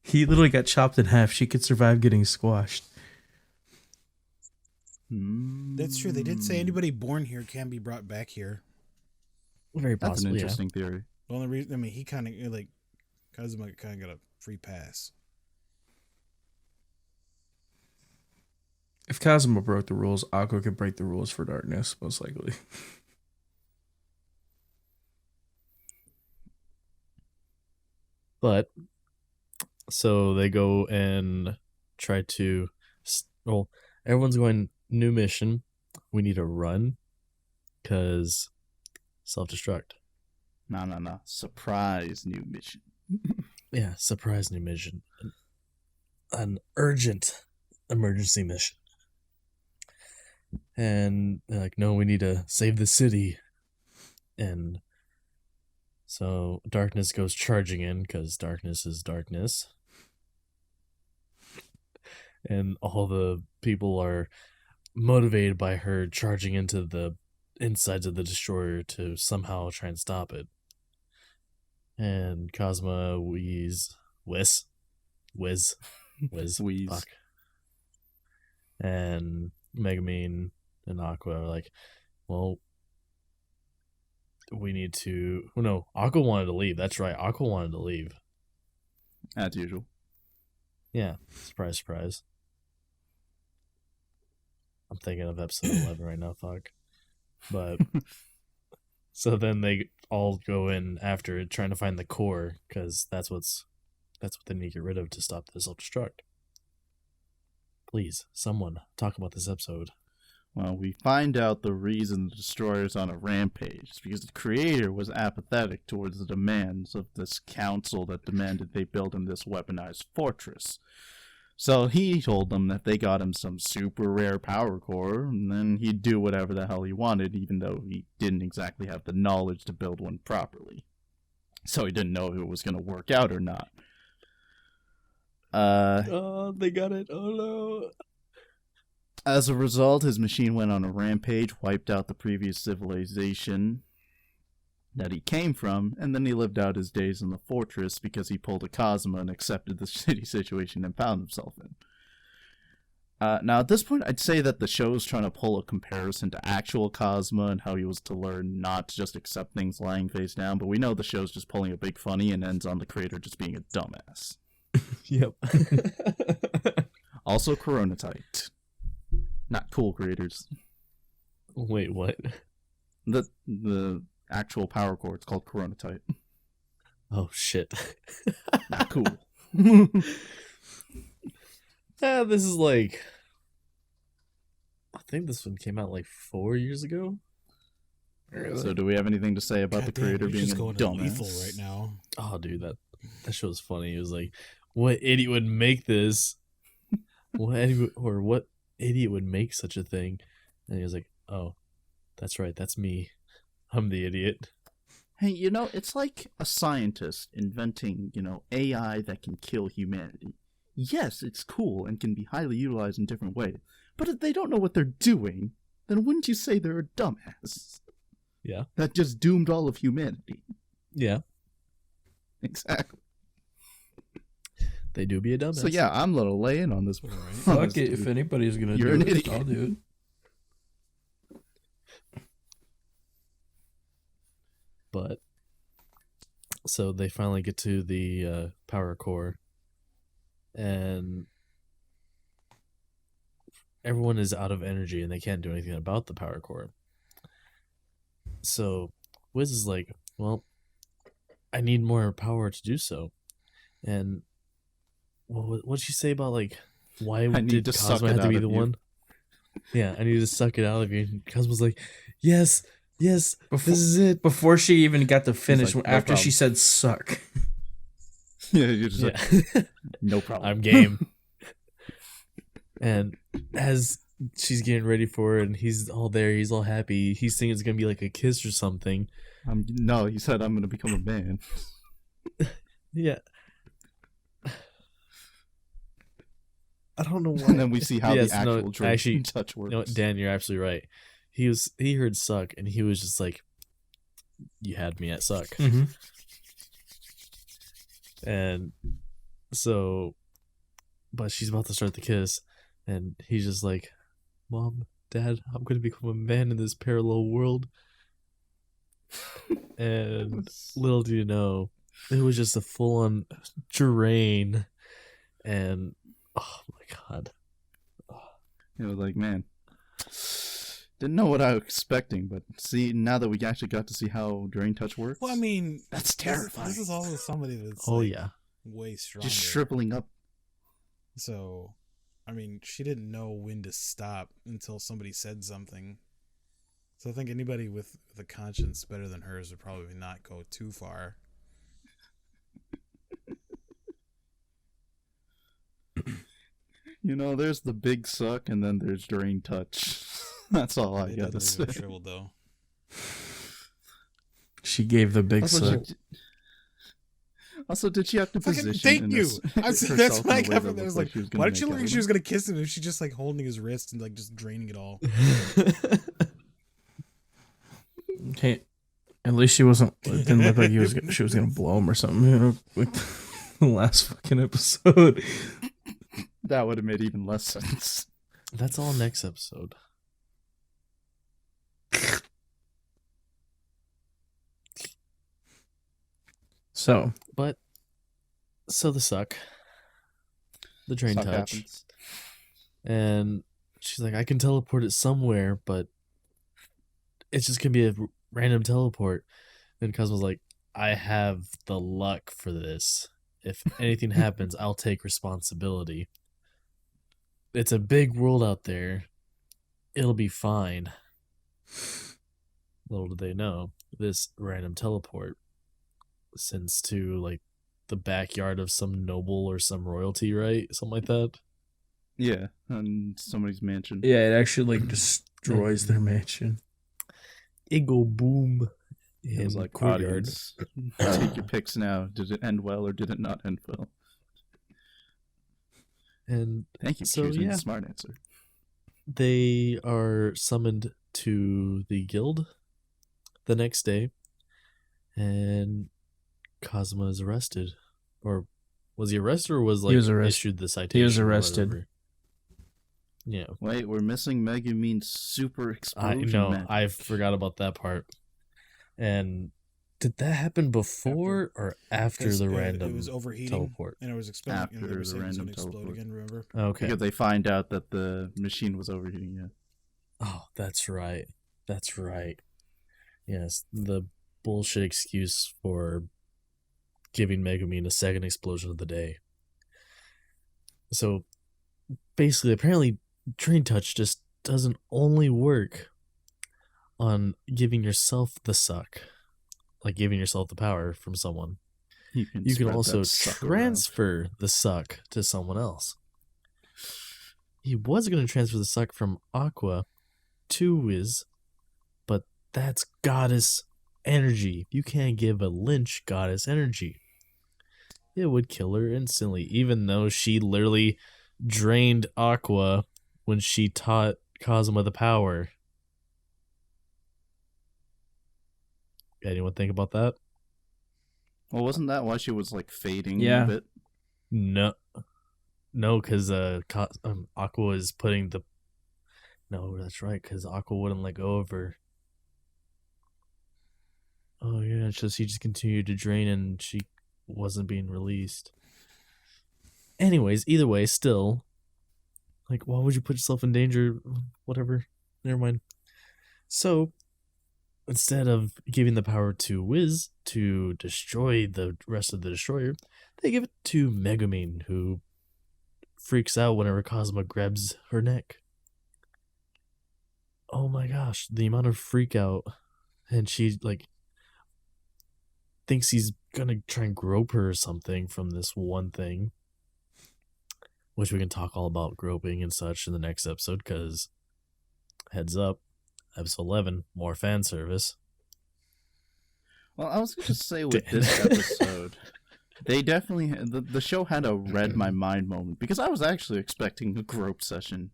He literally got chopped in half. She could survive getting squashed. That's true. They did say anybody born here can be brought back here. Very That's possible. an interesting theory. The only reason, I mean, he kind of like Kazuma kind of got a free pass. If Kazuma broke the rules, Aqua could break the rules for Darkness, most likely. But so they go and try to. Well, everyone's going new mission. We need to run because self-destruct. No. Surprise new mission. Yeah, surprise new mission. An urgent emergency mission. And they're like, no, we need to save the city. And so Darkness goes charging in because darkness is darkness. And all the people are motivated by her charging into the insides of the destroyer to somehow try and stop it. And Kazuma Whiz, fuck. And Megumin and Aqua are like, well, we need to... Oh, no, Aqua wanted to leave. That's right, Aqua wanted to leave. As usual. Yeah, surprise, surprise. I'm thinking of episode 11 right now, fuck. But... So then they all go in after it, trying to find the core, because that's what they need to get rid of to stop the self-destruct. Please, someone, talk about this episode. Well, we find out the reason the Destroyer's on a rampage is because the creator was apathetic towards the demands of this council that demanded they build him this weaponized fortress. So he told them that they got him some super rare power core, and then he'd do whatever the hell he wanted, even though he didn't exactly have the knowledge to build one properly. So he didn't know if it was going to work out or not. Oh, they got it. Oh, no. As a result, his machine went on a rampage, wiped out the previous civilization that he came from, and then he lived out his days in the fortress because he pulled a Kazuma and accepted the shitty situation and found himself in. Now, at this point, I'd say that the show is trying to pull a comparison to actual Kazuma and how he was to learn not to just accept things lying face down, but we know the show's just pulling a big funny and ends on the creator just being a dumbass. Yep. Also, Coronatite. Not cool creators. Wait, what? The actual power core, it's called Coronatite. Oh, shit. Not cool. This is like... I think this one came out like 4 years ago. So do we have anything to say about the creator being a dumbass? Lethal right now. Oh, dude, that show was funny. It was like, what idiot would make this? What idiot would make such a thing? And he was like, oh, that's right, that's me. I'm the idiot. Hey, it's like a scientist inventing, AI that can kill humanity. Yes, it's cool and can be highly utilized in different ways, but if they don't know what they're doing, then wouldn't you say they're a dumbass? Yeah. That just doomed all of humanity. Yeah. Exactly. They do be a dumbass. So yeah, I'm gonna lay in on this one. Right? Fuck it. If anybody's gonna You're do an it, idiot. I'll do it. But so they finally get to the power core, and everyone is out of energy and they can't do anything about the power core. So Wiz is like, well, I need more power to do so. And what'd she say about, like, why did Cosmo have to be the one? Yeah, I need to suck it out of you. And Cosmo's like, yes, this is it. Before she even got to finish, like, no after she problem. said suck. Yeah, you're just like, no problem. I'm game. And as she's getting ready for it and he's all there, he's all happy, he's thinking it's going to be like a kiss or something. No, he said I'm going to become a man. Yeah. I don't know why. And then we see how Yes, the actual no, drain actually, touch works. You know what, Dan, you're absolutely right. He heard suck and he was just like, you had me at suck. Mm-hmm. And so, but she's about to start the kiss and he's just like, Mom, Dad, I'm going to become a man in this parallel world. And little do you know, it was just a full-on drain. And oh my god, It was like, man, didn't know what I was expecting, but see, now that we actually got to see how drain touch works, Well, I mean, that's terrifying. This is also somebody that's yeah, way stronger. Just shriveling up. So, I mean, she didn't know when to stop until somebody said something. So I think anybody with a conscience better than hers would probably not go too far. You know, there's the big suck, and then there's drain touch. That's all I They gotta did say. leave it shriveled, though. She gave the big suck. Also, did she have to position? Thank in you. this That's herself why I in a way got that from there. I was looked like, she why gonna did she make look like out she was with gonna kiss him if she just like holding his wrist and like just draining it all? Okay, at least she wasn't. It didn't look like she was gonna blow him or something. You know, like the last fucking episode. him? That would have made even less sense. that's all next episode. So, But so the suck, the drain Suck touch, happens. and she's like, I can teleport it somewhere, but it's just gonna be a random teleport. And Cosmo's like, I have the luck for this. If anything happens, I'll take responsibility. It's a big world out there. It'll be fine. Little do they know, this random teleport sends to like the backyard of some noble or some royalty, right? Something like that. Yeah, and somebody's mansion. yeah, it actually like destroys their mansion. It go boom. It was In like, courtyard. audience, take your picks now. Did it end well or did it not end well? And Thank you for So, choosing yeah. the smart answer. they are summoned to the guild the next day, and Cosmo is arrested. Or was he arrested or was like He was arrested. issued the citation? He was or arrested. whatever? Yeah. Wait, we're missing Megumin's super I explosion. know. magic. I forgot about that part. And did that happen before or after Because the it random was overheating, teleport? and it was exploding. And After they were the saying it was random going to explode teleport. again. Remember? Okay. Because they find out that the machine was overheating. Yeah. Oh, that's right. That's right. Yes, the bullshit excuse for giving Megumin a second explosion of the day. So, basically, apparently, Drain Touch just doesn't only work on giving yourself the suck, like giving yourself the power from someone. You can spread also that suck around. transfer the suck to someone else. He was going to transfer the suck from Aqua to Wiz, but that's goddess energy. You can't give a Lynch goddess energy. It would kill her instantly, even though she literally drained Aqua when she taught Cosmo the power. Anyone think about that? Well, wasn't that why she was like fading Yeah. a bit? No, because Aqua is putting the. No, that's right, because Aqua wouldn't let go of her. Oh yeah, it's just he just continued to drain and she wasn't being released. Anyways, either way, still, like, why would you put yourself in danger? Whatever, never mind. So, instead of giving the power to Wiz to destroy the rest of the Destroyer, they give it to Megumin, who freaks out whenever Cosmo grabs her neck. Oh my gosh, the amount of freak out, and she like thinks he's gonna try and grope her or something from this one thing, which we can talk all about groping and such in the next episode, because heads up, episode 11, more fan service. Well, I was going to say with this episode, they definitely the show had a read my mind moment, because I was actually expecting a grope session.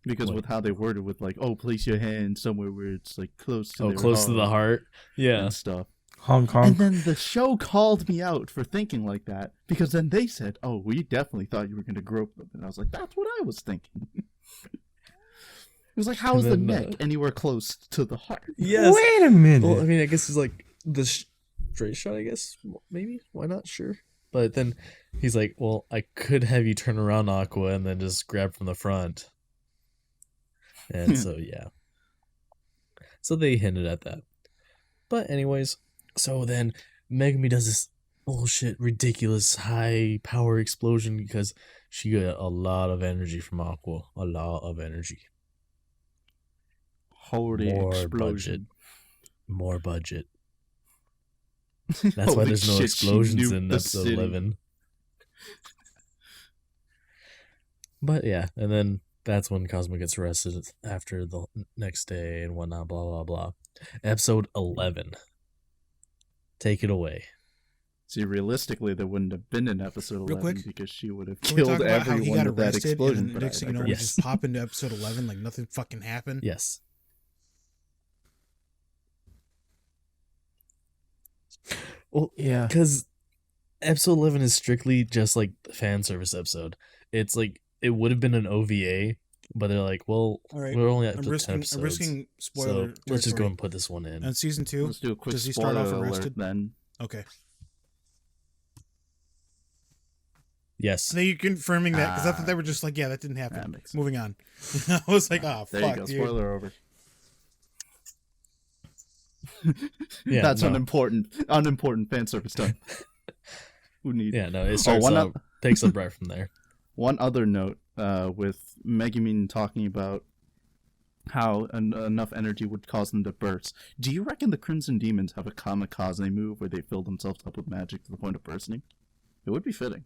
Because with how they worded with like, oh, place your hand somewhere where it's like close to close to the heart, yeah, and stuff. Hong Kong. And then the show called me out for thinking like that, because then they said, oh, we definitely thought you were going to grope them. And I was like, that's what I was thinking. It was like, how is the neck anywhere close to the heart? Yes. Wait a minute. Well, I mean, I guess it's like the straight shot, I guess. Maybe. Why not? Sure. But then he's like, well, I could have you turn around, Aqua, and then just grab from the front. And so, yeah. So they hinted at that. But anyways, so then Megumi does this bullshit, ridiculous, high power explosion because she got a lot of energy from Aqua. A lot of energy. Holy explosion. More budget. That's why there's no explosions in episode 11. But yeah, and then that's when Cosmo gets arrested after the next day and whatnot, blah, blah, blah. Episode 11. Take it away. See, realistically, there wouldn't have been an episode 11 quick, because she would have can we killed talk about how he everyone got with that arrested explosion. and then next thing you know, we Yes. just pop into episode 11 like nothing fucking happened? Yes. Well, Yeah. because episode 11 is strictly just like the fan service episode. It's like, it would have been an OVA, but they're like, well, All right. we're only at I'm 10 risking episodes. spoiler. So let's just go territory. and put this one in. And season 2, Let's do a quick does he start spoiler off alert arrested? then. Okay. Yes. So you confirming that because I thought they were just like, yeah, that didn't happen. That makes sense. Moving on. I was like, oh, There fuck, you go. dude. Spoiler over. Yeah, That's no. unimportant fan service done. Who needs? Yeah, no, it starts up, picks up right from there. One other note with Megumin talking about how enough energy would cause them to burst. Do you reckon the Crimson Demons have a kamikaze move where they fill themselves up with magic to the point of bursting? It would be fitting.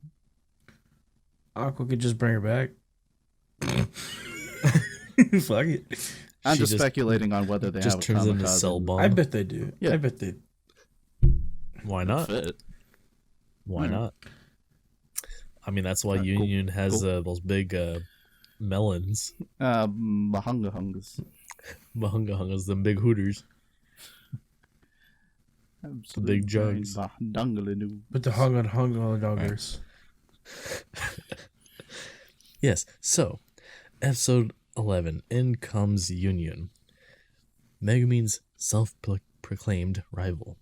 Aqua could just bring her back. Fuck it. I'm She just speculating on whether they have a just turns into kamikaze cell move. bomb. I bet they do. Yeah. I bet they. Why not? Fit. Why Hmm. not? I mean, that's why Cool. Union has Cool. those big melons. Mahunga hungas. Bahunga hungas, them big hooters. The big jugs. Bahungalinu. But the hung on doggers. Yes, so, episode 11, in comes Union. Megumin's self-proclaimed rival.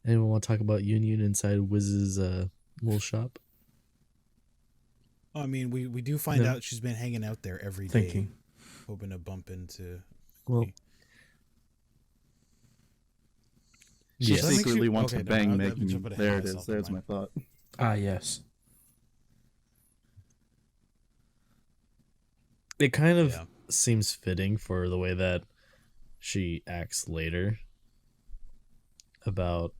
Anyone want to talk about Union inside Wiz's little shop? I mean, we do find No. out she's been hanging out there every day, Thinking. hoping to bump into. Well, She yes. That makes secretly you- wants okay, to no, bang I've been Megumin. jumping ahead There of it is. myself, There's never my thought. Ah, yes. It kind of Yeah. seems fitting for the way that she acts later about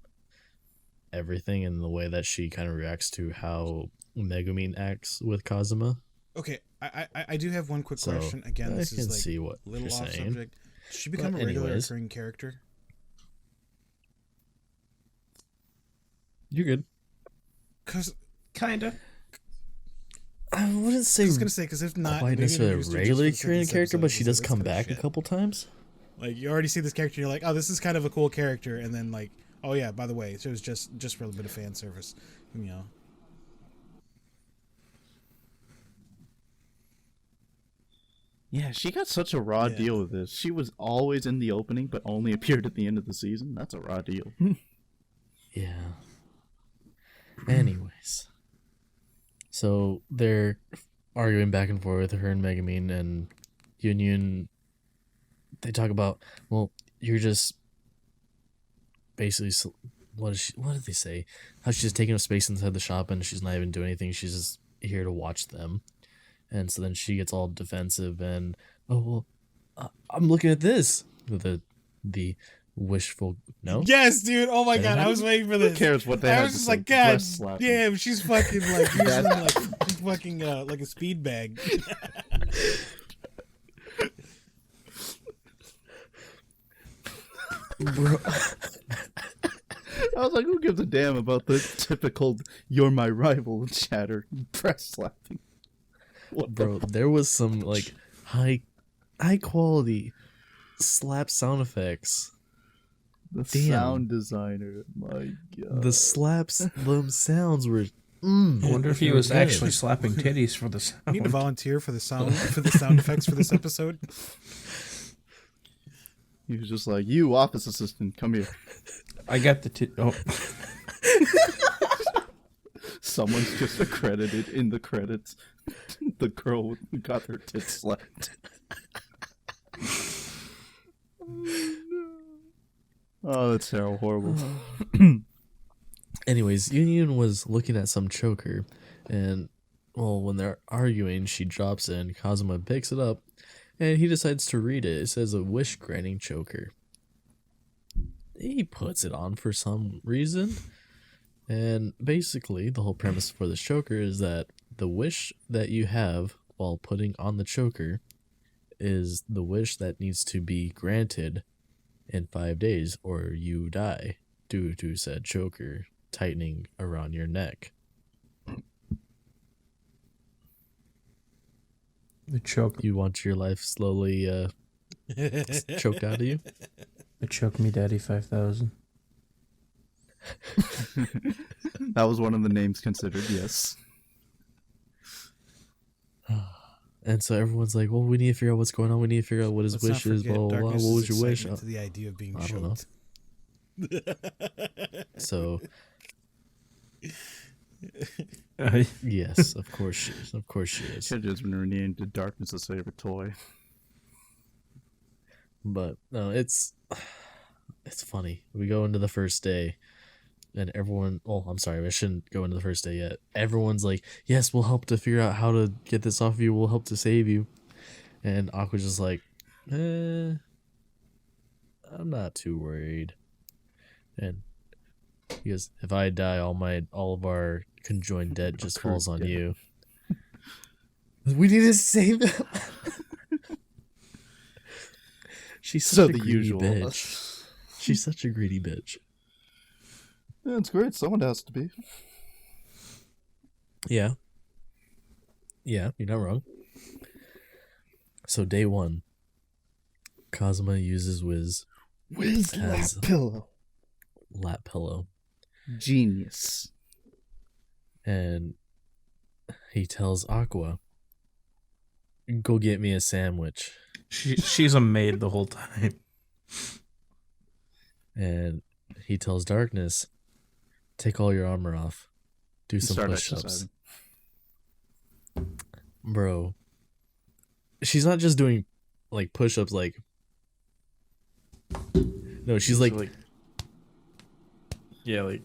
everything and the way that she kind of reacts to how Megumin acts with Kazuma. Okay, I do have one quick So, question. Again, I this can is like see what a little you're off saying. subject. Does she become But a regular anyways. recurring character? You're good. Because Kinda. I wouldn't say I was gonna say because if not, quite maybe necessarily a introduce her regular just for the recurring second character, episode, but she because does that's come kinda back a shit. couple times. Like, you already see this character, and you're like, oh, this is kind of a cool character, and then like, oh yeah, by the way, it was just for a little bit of fan service, you know. Yeah, she got such a raw deal with this. She was always in the opening, but only appeared at the end of the season. That's a raw deal. Yeah. Anyways. So they're arguing back and forth, her and Megumin, and Union. They talk about, well, you're just basically, what did they say? How she's just taking up space inside the shop and she's not even doing anything. She's just here to watch them. And so then she gets all defensive and, oh, well, I'm looking at this. The wishful, no? Yes, dude. Oh my god, I was waiting for this. Who cares what they I had was to just say? like, god Breast slapping. damn, she's fucking like using like fucking like a speed bag. Bro. I was like, who gives a damn about the typical "you're my rival" chatter, breast slapping? Bro, there was some like high quality slap sound effects. The Damn. sound designer, my god. The slaps, them sounds were. I wonder if he was good. actually slapping titties for the sound. I need to volunteer for the sound effects for this episode. He was just like, you office assistant, come here. I got the oh. Someone's just accredited in the credits. The girl who got her tits slapped. Oh, that's so horrible. Anyways, Union was looking at some choker, and well, when they're arguing, she drops it, and Kazuma picks it up, and he decides to read it. It says a wish granting choker. He puts it on for some reason, and basically the whole premise for this choker is that the wish that you have while putting on the choker is the wish that needs to be granted in 5 days, or you die due to said choker tightening around your neck. The choke. You want your life slowly choked out of you? The choke me daddy 5000. That was one of the names considered, yes. And so everyone's like, well, we need to figure out what's going on. We need to figure out what his Let's wish not is. forget Blah, blah, blah. Darkness' What was your wish? excitement to the idea of being I don't know. choked. So, yes, of course she is. Of course she is. Should have just been renamed to Darkness' favorite toy. But no, it's funny. We go into the first day, and everyone. Oh, I'm sorry. I shouldn't go into the first day yet. Everyone's like, "Yes, we'll help to figure out how to get this off of you. We'll help to save you." And Aqua's just like, I'm not too worried. And he goes, "If I die, all of our conjoined debt just falls on you." We need to save him. She's such a the greedy usual. bitch. She's such a greedy bitch. Yeah, it's great. Someone has to be. Yeah. Yeah, you're not wrong. So day one, Kazuma uses Wiz as pillow. lap pillow, Genius. and he tells Aqua, "Go get me a sandwich." She's a maid the whole time. And he tells Darkness, "Take all your armor off. Do some Start push-ups." exercising. Bro. She's not just doing like push-ups like no, she's like yeah, like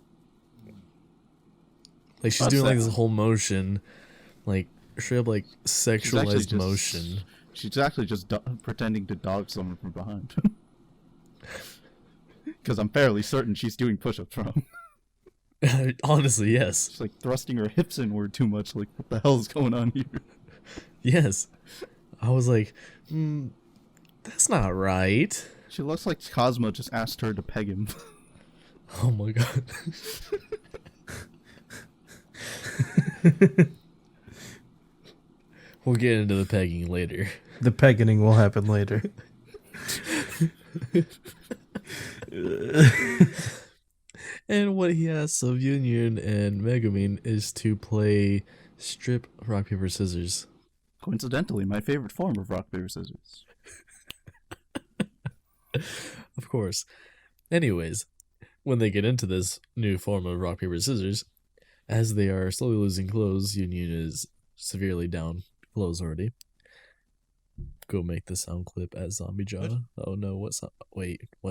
she's What's doing like that? this whole motion, like straight up like sexualized motion. She's actually just pretending to dog someone from behind. Because I'm fairly certain she's doing push-ups wrong. Honestly, yes. She's like thrusting her hips inward too much. Like, what the hell is going on here? Yes. I was like, that's not right. She looks like Cosmo just asked her to peg him. Oh my god. We'll get into the pegging later. the pegging will happen later. And what he asks of Union and Megumin is to play strip rock paper scissors. Coincidentally, my favorite form of rock, paper, scissors. Of course. Anyways, when they get into this new form of rock paper scissors, as they are slowly losing clothes, Union is severely down clothes already. Go make the sound clip as Zombie Jaw. Oh no, what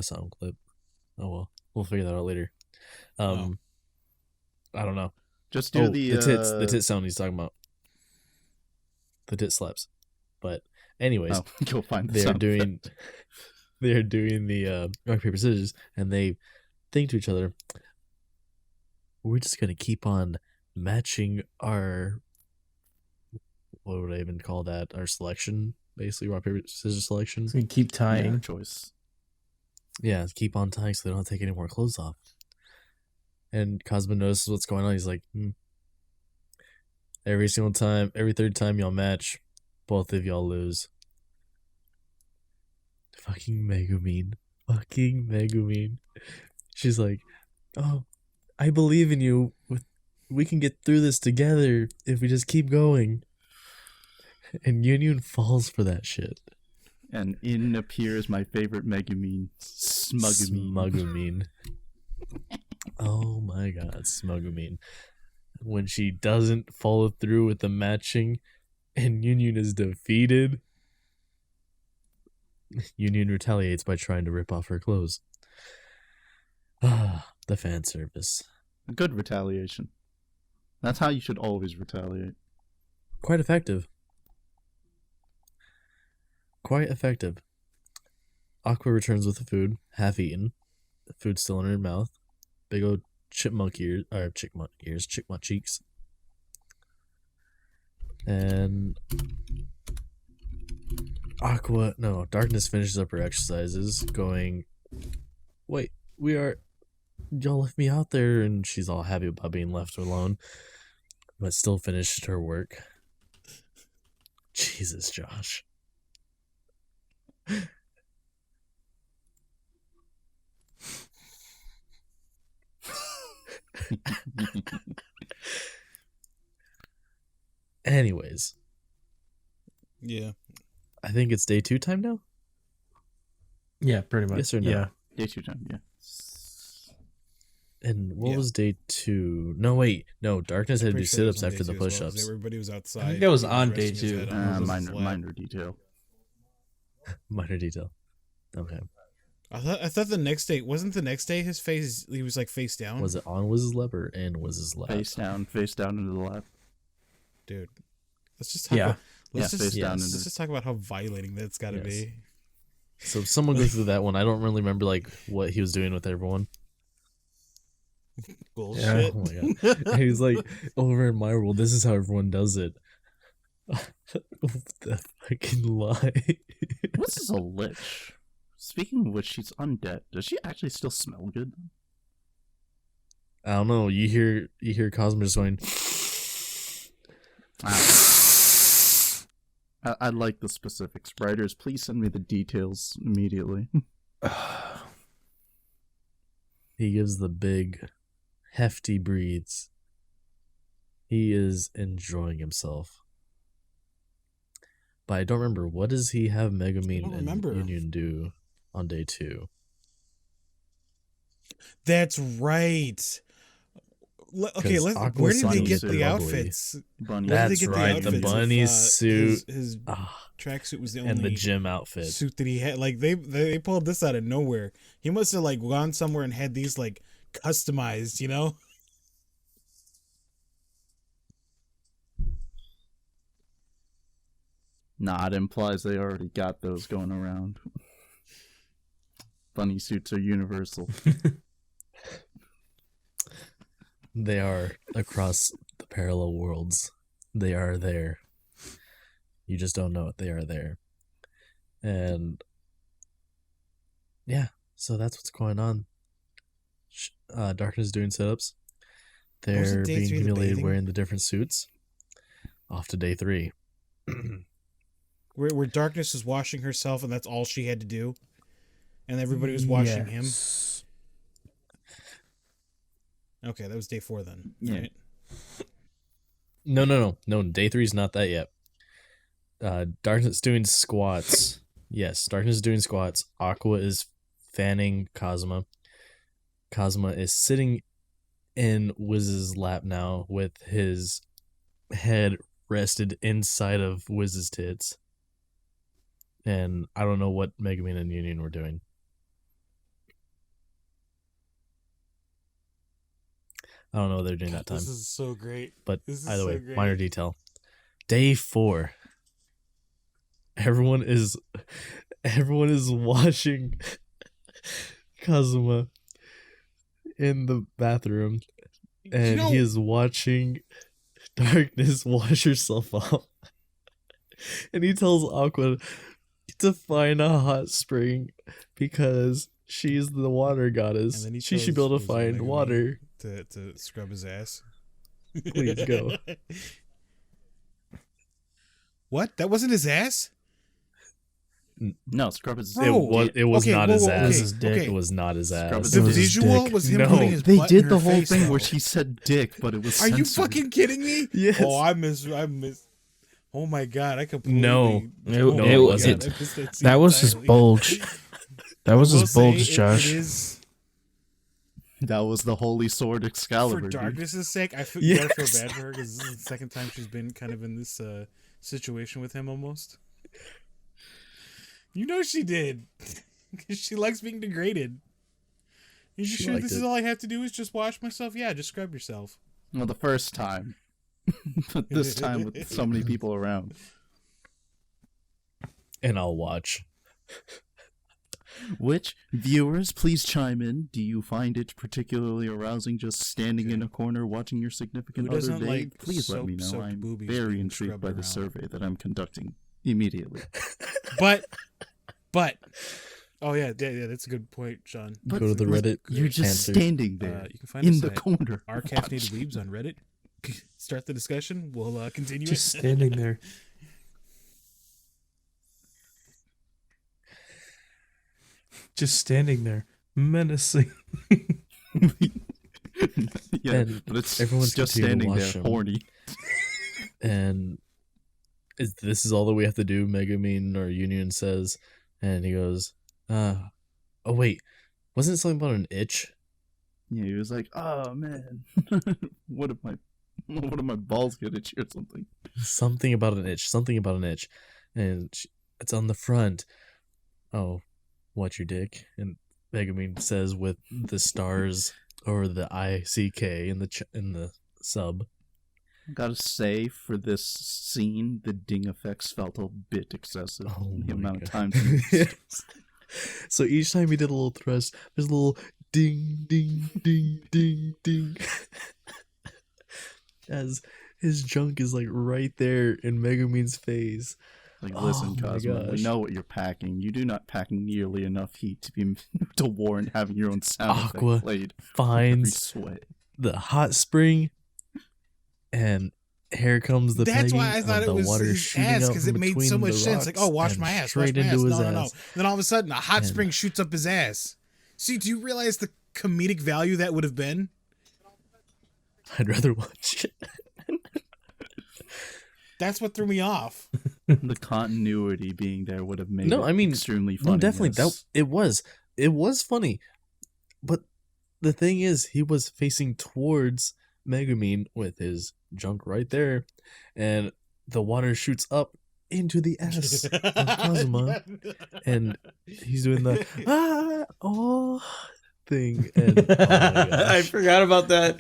sound clip? Oh well, we'll figure that out later. I don't know. Just do the tit sound he's talking about. The tit slaps. But anyways, you'll find the they're sound doing effect. they're doing the rock paper scissors, and they think to each other, we're just gonna keep on matching our, what would I even call that, our selection, basically rock paper scissors selection. So you keep tying. Yeah, choice. Yeah, keep on tying so they don't take any more clothes off. And Cosmo notices what's going on. He's like, every single time, every third time y'all match, both of y'all lose. Fucking Megumin. She's like, oh, I believe in you. We can get through this together if we just keep going. And Union falls for that shit. And in appears my favorite Megumin, Smugumin. Oh my god, Smugumin. When she doesn't follow through with the matching and Union is defeated, Union retaliates by trying to rip off her clothes. The fan service. Good retaliation. That's how you should always retaliate. Quite effective. Aqua returns with the food, half eaten. The food still in her mouth. Big old chipmunk cheeks. And Darkness finishes up her exercises, going, wait, y'all left me out there, and she's all happy about being left alone, but still finished her work. Jesus, Josh. Anyways. Yeah. I think it's day 2 time now? Yeah, pretty much. Yes or no? Yeah. Day 2 time, yeah. And what was day 2? No, wait. No, Darkness had to do sit-ups after the push-ups. Well, everybody was outside. I think that was on day 2. Minor detail. Minor detail. Okay. I thought the next day, wasn't the next day his face, he was like face down? Was it on Wiz's lap or in Wiz's lap? Face down into the lap. Dude. Let's just talk about, let's just talk about how violating that's got to be. So someone go through that one. I don't really remember like what he was doing with everyone. Bullshit. Yeah. Oh my god. He was like, over in my world, this is how everyone does it. The fucking lie. This is a lich. Speaking of which, she's undead. Does she actually still smell good? I don't know. You hear Cosmo just going. I'd like the specifics. Writers, please send me the details immediately. He gives the big, hefty breathes. He is enjoying himself. But I don't remember. What does he have Megumin and Union do on day 2? That's right. Okay, where did they get the outfits? That's right, the bunny suit. His tracksuit was the only, and the gym outfit suit that he had. Like they pulled this out of nowhere. He must have like gone somewhere and had these like customized, you know? Nah, it implies they already got those going around. Bunny suits are universal. They are across the parallel worlds. They are there. You just don't know it. They are there. And yeah, so that's what's going on. Darkness doing sit-ups. They're being humiliated wearing the different suits. Off to day 3. Where Darkness is washing herself and that's all she had to do. and everybody was watching him. Yes. Okay, that was day 4 then. Yeah. Right? No. Day 3 is not that yet. Darkness doing squats. Yes, Darkness is doing squats. Aqua is fanning Kazuma. Kazuma is sitting in Wiz's lap now with his head rested inside of Wiz's tits. And I don't know what Megumin and Union were doing. I don't know what they're doing that time. This is so great. But This is either way, so great. minor detail. Day 4. Everyone is watching Kazuma in the bathroom, and he is watching Darkness wash herself off. And he tells Aqua to find a hot spring because she's the water goddess. And then She should be able to find water. To scrub his ass. Please go. What? That wasn't his ass? No, scrub is. Bro. It was Okay, not whoa, his whoa, ass. okay, his dick. okay. It was not his Scrub ass. is The It was his visual dick. was him No. putting his They butt did in the her whole face, thing though. where she said dick, but it was. Are you censored. fucking kidding me? Yes. Oh, I miss. Oh my god, I completely. No. Oh my it God, wasn't. I missed that scene That was his entirely. bulge. That was I will his bulge, say Josh. It is That was the holy sword Excalibur. for dude. Darkness's sake. I gotta Yes. feel bad for her because this is the second time she's been kind of in this situation with him almost. You know she did. Because she likes being degraded. You She sure liked this is it. all I have to do is just wash myself? Yeah, just scrub yourself. Well, the first time, but this time with so many people around. And I'll watch. Which viewers, please chime in. Do you find it particularly arousing just standing in a corner watching your significant Who other doesn't bathe? like Please let me know. soap-soaked I'm boobies very being intrigued scrubbed by the around? survey that I'm conducting immediately. But, oh yeah, that's a good point, Sean. But Go to the Reddit. You're just answers. standing there You can find in us the at corner. our Caffeinated Weebs on Reddit. Start the discussion. We'll continue. Just it. standing there. Just standing there, menacing. Yeah, And but it's everyone's just continuing to standing there, watch him. horny. And this is all that we have to do, Megumin or Union says. And he goes, oh wait, wasn't it something about an itch? Yeah, he was like, "Oh man, what if my balls get itchy or something?" Something about an itch. And it's on the front. Oh, what's your dick? And Megumin says with the stars or the ICK in the sub. Gotta say, for this scene, the ding effects felt a bit excessive. Oh the my amount of God. times. Yes. So each time he did a little thrust, there's a little ding, ding, ding, ding, ding. As his junk is like right there in Megumin's face. Like, Oh listen, my Cosmo, we gosh. know what you're packing. You do not pack nearly enough heat to be to warrant having your own sound Aqua effect played every Finds sweat. the hot spring, and here comes the That's why I pegging thought of it the was water his shooting ass out because from it made between so much the sense. Like, rocks oh, wash and my ass, straight wash my into ass. his No. ass. Then all of a sudden, a hot And- spring shoots up his ass. See, do you realize the comedic value that would have been? I'd rather watch it. That's what threw me off. The continuity being there would have made No, it I mean, extremely funny. No, definitely. yes. It was funny. But the thing is, he was facing towards Megumin with his junk right there, and the water shoots up into the ass of Kazuma, and he's doing the thing. And oh my I gosh. forgot about that.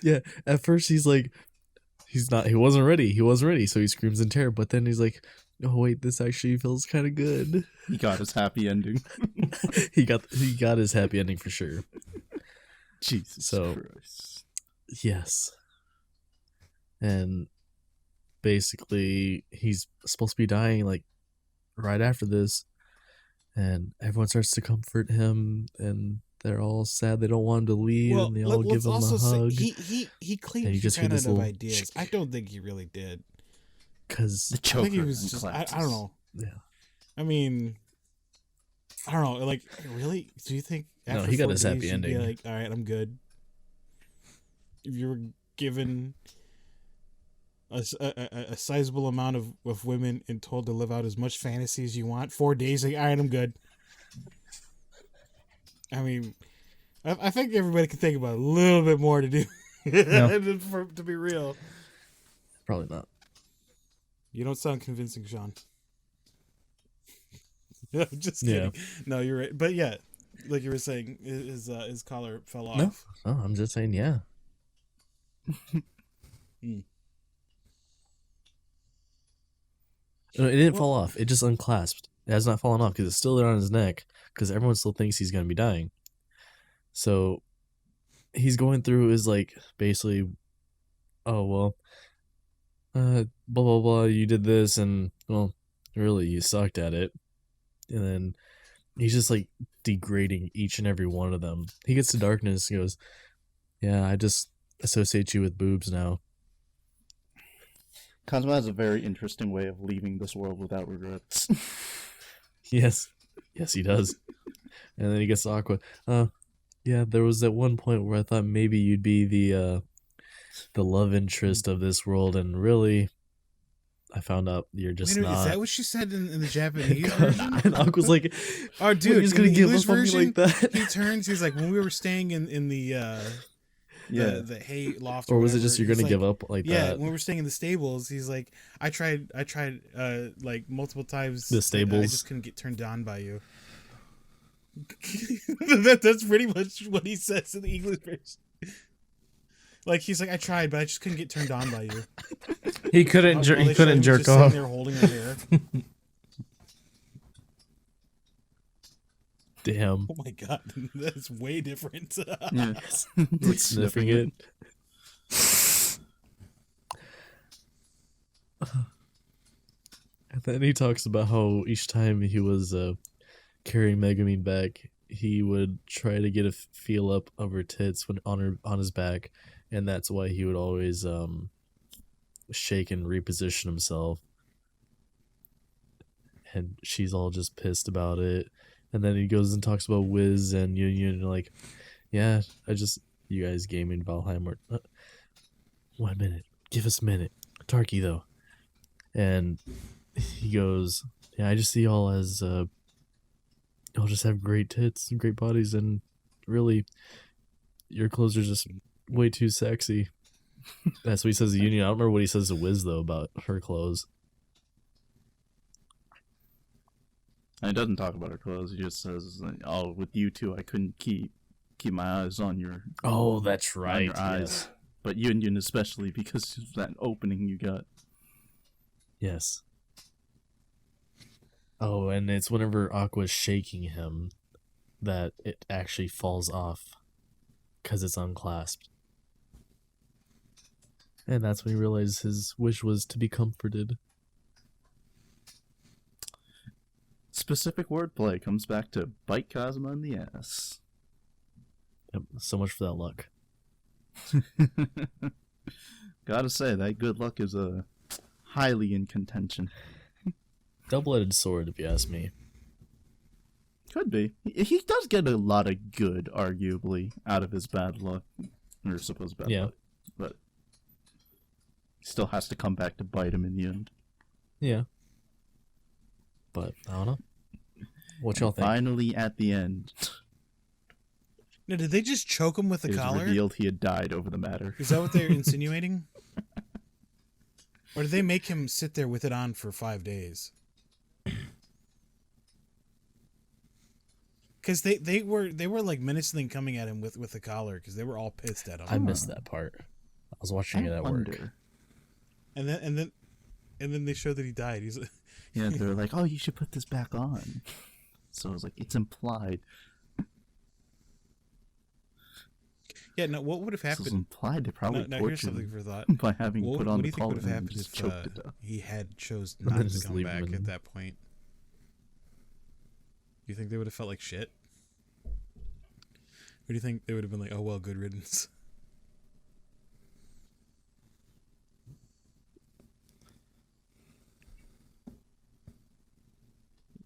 Yeah, at first he wasn't ready, so he screams in terror, but then he's like, oh wait, this actually feels kind of good. He got his happy ending. he got his happy ending for sure. Jesus So- Christ. Yes. And basically he's supposed to be dying like right after this, and everyone starts to comfort him, and they're all sad they don't want him to leave, and they all give him a hug he claimed And you he just hear ran this out of little ideas. I don't think he really did. because The I think he choker was just. I don't know. yeah. I mean, I don't know. Like, really? Do you think after he got 4 his days happy you'd be ending. like, all right, I'm good? If you were given a sizable amount of women and told to live out as much fantasy as you want, 4 days, like, all right, I'm good. I mean, I think everybody can think about a little bit more to do to be real. Probably not. You don't sound convincing, Sean. I'm just kidding. Yeah. No, you're right. But yeah, like you were saying, his collar fell No, off. I'm just saying, yeah. No, it didn't fall off. It just unclasped. It has not fallen off because it's still there on his neck because everyone still thinks he's going to be dying. So he's going through his, like, basically, oh, well, blah, blah, blah, you did this, and, well, really, you sucked at it. And then he's just, like, degrading each and every one of them. He gets to darkness, he goes, yeah, I just associate you with boobs now. Kazuma has a very interesting way of leaving this world without regrets. Yes, he does. And then he gets to Aqua. Yeah, there was at one point where I thought maybe you'd be the love interest of this world, and really, I found out you're just Wait a minute, not. is that what she said in the Japanese version? And Aqua's like, Oh, dude, he's gonna in the give English up on me version, like that. he turns. He's like, when we were staying in the the hay loft, Or was it whatever, just you're he's gonna like, give up like yeah, that? when we were staying in the stables, he's like, I tried like multiple times. The I stables? just couldn't get turned on by you. That's pretty much what he says in the English version. Like, he's like, I tried, but I just couldn't get turned on by you. He couldn't. While He they show him couldn't jerk just sitting off. there holding her hair. Damn. Oh my god, that's way different. Yeah. Like sniffing it. And then he talks about how each time he was carrying Megumin back, he would try to get a feel up of her tits when on his back, and that's why he would always shake and reposition himself. And she's all just pissed about it. And then he goes and talks about Wiz and Union, and like, yeah, you guys gaming Valheim. 1 minute, give us a minute, Tarky though. And he goes, yeah, I just see y'all as y'all just have great tits and great bodies, and really, your clothes are just way too sexy. That's what he says to Union. I don't remember what he says to Wiz though about her clothes. And he doesn't talk about her clothes. He just says, like, "Oh, with you two, I couldn't keep my eyes on your Oh, that's on right. your eyes, Yes. but Union especially because of that opening you got." Yes. Oh, and it's whenever Aqua's shaking him that it actually falls off because it's unclasped. And that's when he realized his wish was to be comforted. Specific wordplay comes back to bite Kazuma in the ass. Yep, so much for that luck. Gotta say, that good luck is highly in contention. Double-edged sword, if you ask me. Could be. He does get a lot of good, arguably, out of his bad luck. Or supposed bad luck. But he still has to come back to bite him in the end. Yeah. But, I don't know. What y'all think? Finally, at the end, Now, did they just choke him with the it was collar? revealed he had died over the matter. Is that what they're insinuating? Or did they make him sit there with it on for 5 days? Because they were like menacingly coming at him with the collar because they were all pissed at him. I missed that part. I was watching it at work. And then they showed that he died. He's Yeah, they were like, "Oh, you should put this back on." So I was like, "It's implied." yeah. No, what would have This is happened? implied. They probably Now here's tortured something him for thought. by having What put do on you the think collar would have and happened just if choked to death. he had chose And then not to just come leave back him in- at that point? Do you think they would have felt like shit? Or do you think they would have been like, "Oh well, good riddance"?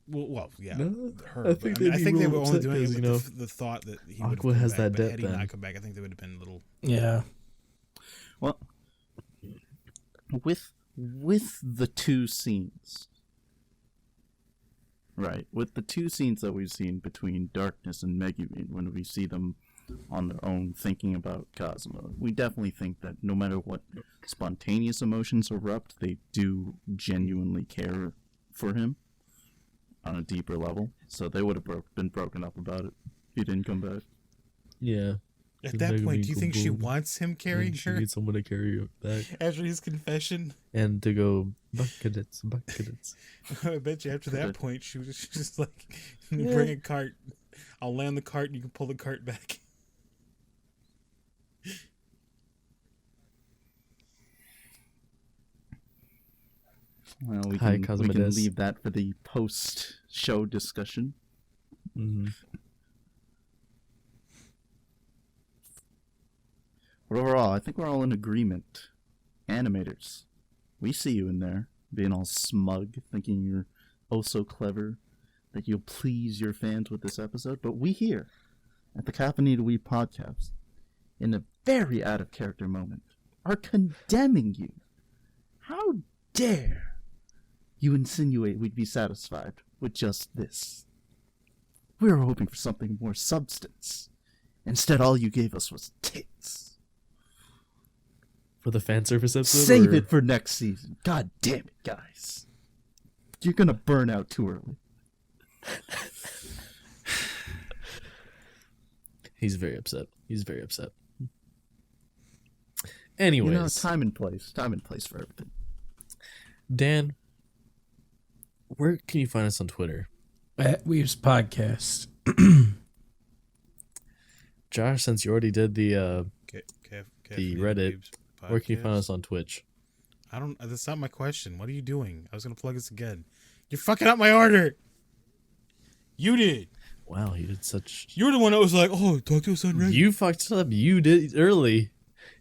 Well, yeah, No, her. I but think I, mean, I they'd be think they real were only upset doing it 'cause, with you know, the thought that he would have Aqua come has back. that But debt had he then. not come back, I think they would have been a little. Yeah. Well, with the two scenes, right? With the two scenes that we've seen between Darkness and Megumin, when we see them on their own thinking about Kazuma, we definitely think that no matter what spontaneous emotions erupt, they do genuinely care for him on a deeper level. So they would have been broken up about it if he didn't come back. Yeah. At that point, do you think she wants him carrying She her needs someone to carry her back after his confession? and to go buckets, buckets. I bet you after that point, she was just like, bring a cart. I'll land the cart and you can pull the cart back. Well, we Hi, can Kazuma des. leave that for the post-show discussion. Mm-hmm. But overall, I think we're all in agreement. Animators, we see you in there, being all smug, thinking you're oh so clever, that you'll please your fans with this episode. But we here, at the Caffeinated Weebs Podcast, in a very out-of-character moment, are condemning you. How dare you insinuate we'd be satisfied with just this? We were hoping for something more substance. Instead, all you gave us was tits. For the fan service episode? Save or... it for next season. God damn it, guys. You're gonna burn out too early. He's very upset. Anyways. You know, time and place for everything. Dan, where can you find us on Twitter? At Weebs Podcast. Josh, since you already did the Reddit, where can you find us on Twitch? I don't. That's not my question. What are you doing? I was gonna plug this again. You're fucking up my order. You did. Wow, you did such. You're the one that was like, "Oh, talk to us on Reddit." You fucked it up. You did it early.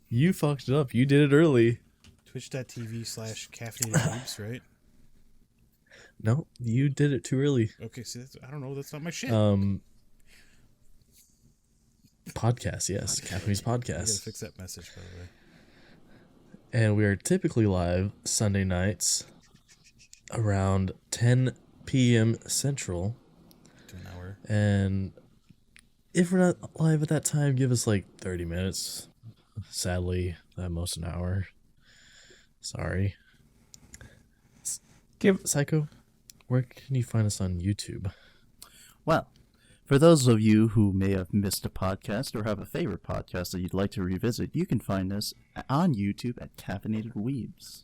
You fucked it up. You did it early. Twitch.tv/Caffeinated Weebs, right? No, you did it too early. Okay, see, I don't know. That's not my shit. Podcast, yes. Caffeine's I gotta Podcast. fix that message, by the way. And we are typically live Sunday nights around 10 p.m. Central. To an hour. And if we're not live at that time, give us like 30 minutes. Sadly, at most an hour. Sorry. Psycho, where can you find us on YouTube? Well, for those of you who may have missed a podcast or have a favorite podcast that you'd like to revisit, you can find us on YouTube at Caffeinated Weebs.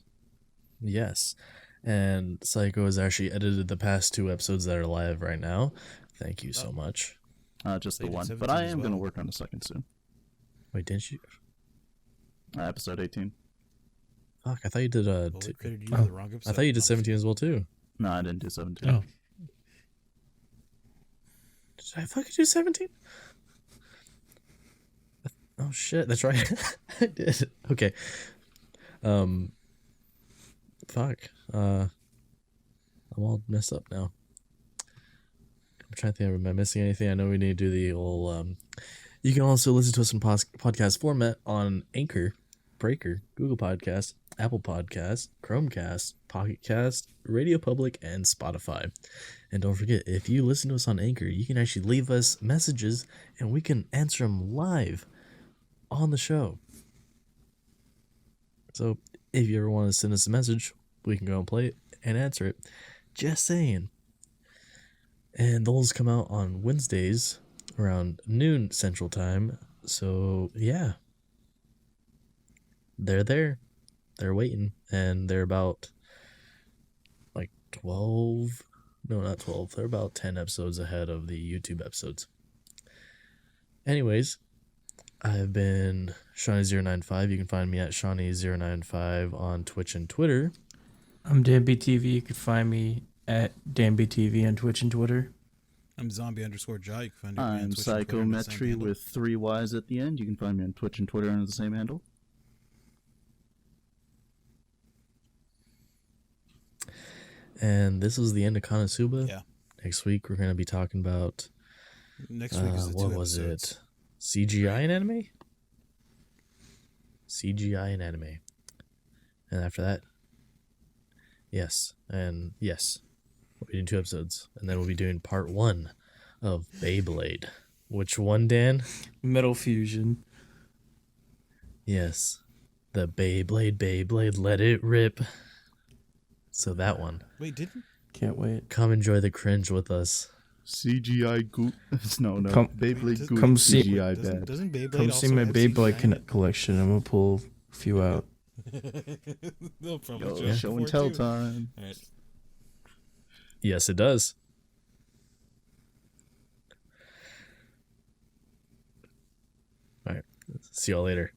Yes. And Psycho has actually edited the past 2 episodes that are live right now. Thank you so much. Just the They did one, 17 but I as am going to well. work on a second soon. Wait, didn't you? Episode 18. Fuck, I thought you did Well, they credited you for the wrong episode. I thought you did 17 as well too. No, I didn't do 17. Oh. Did I fucking do 17? Oh shit, that's right. I did. Okay. Fuck. I'm all messed up now. I'm trying to think, am I missing anything? I know we need to do the whole you can also listen to us in podcast format on Anchor, Breaker, Google Podcasts, Apple Podcasts, Chromecast, Pocket Cast, Radio Public, and Spotify. And don't forget, if you listen to us on Anchor, you can actually leave us messages and we can answer them live on the show. So if you ever want to send us a message, we can go and play it and answer it. Just saying. And those come out on Wednesdays around noon Central Time. So yeah. They're there. They're waiting. And they're about like 12. No, not 12. They're about 10 episodes ahead of the YouTube episodes. Anyways, I've been Shawnee095. You can find me at Shawnee095 on Twitch and Twitter. I'm DanbyyTV. You can find me at DanbyyTV on Twitch and Twitter. I'm zombie_jaw. You can find me I'm on Twitch and Twitter under the same Psychometryyy handle. with 3 Ys at the end. You can find me on Twitch and Twitter under the same handle. And this was the end of Konosuba. Yeah. Next week we're gonna be talking about Next week is the what two was episodes. it? CGI in anime? CGI in anime. And after that, yes. We'll be doing 2 episodes. And then we'll be doing part 1 of Beyblade. Which one, Dan? Metal Fusion. Yes. The Beyblade, let it rip. So that one. Wait, didn't? Can't wait. Come enjoy the cringe with us. CGI goop. No. Beyblade goop. come see- CGI Doesn't, bad. doesn't Beyblade Come also see my have Beyblade CGI in it? collection. I'm gonna pull a few out. They'll probably Yo, show it show and before, tell too. time. All right. Yes, it does. All right. See y'all later.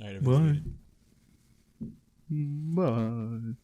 All right, everybody. Bye.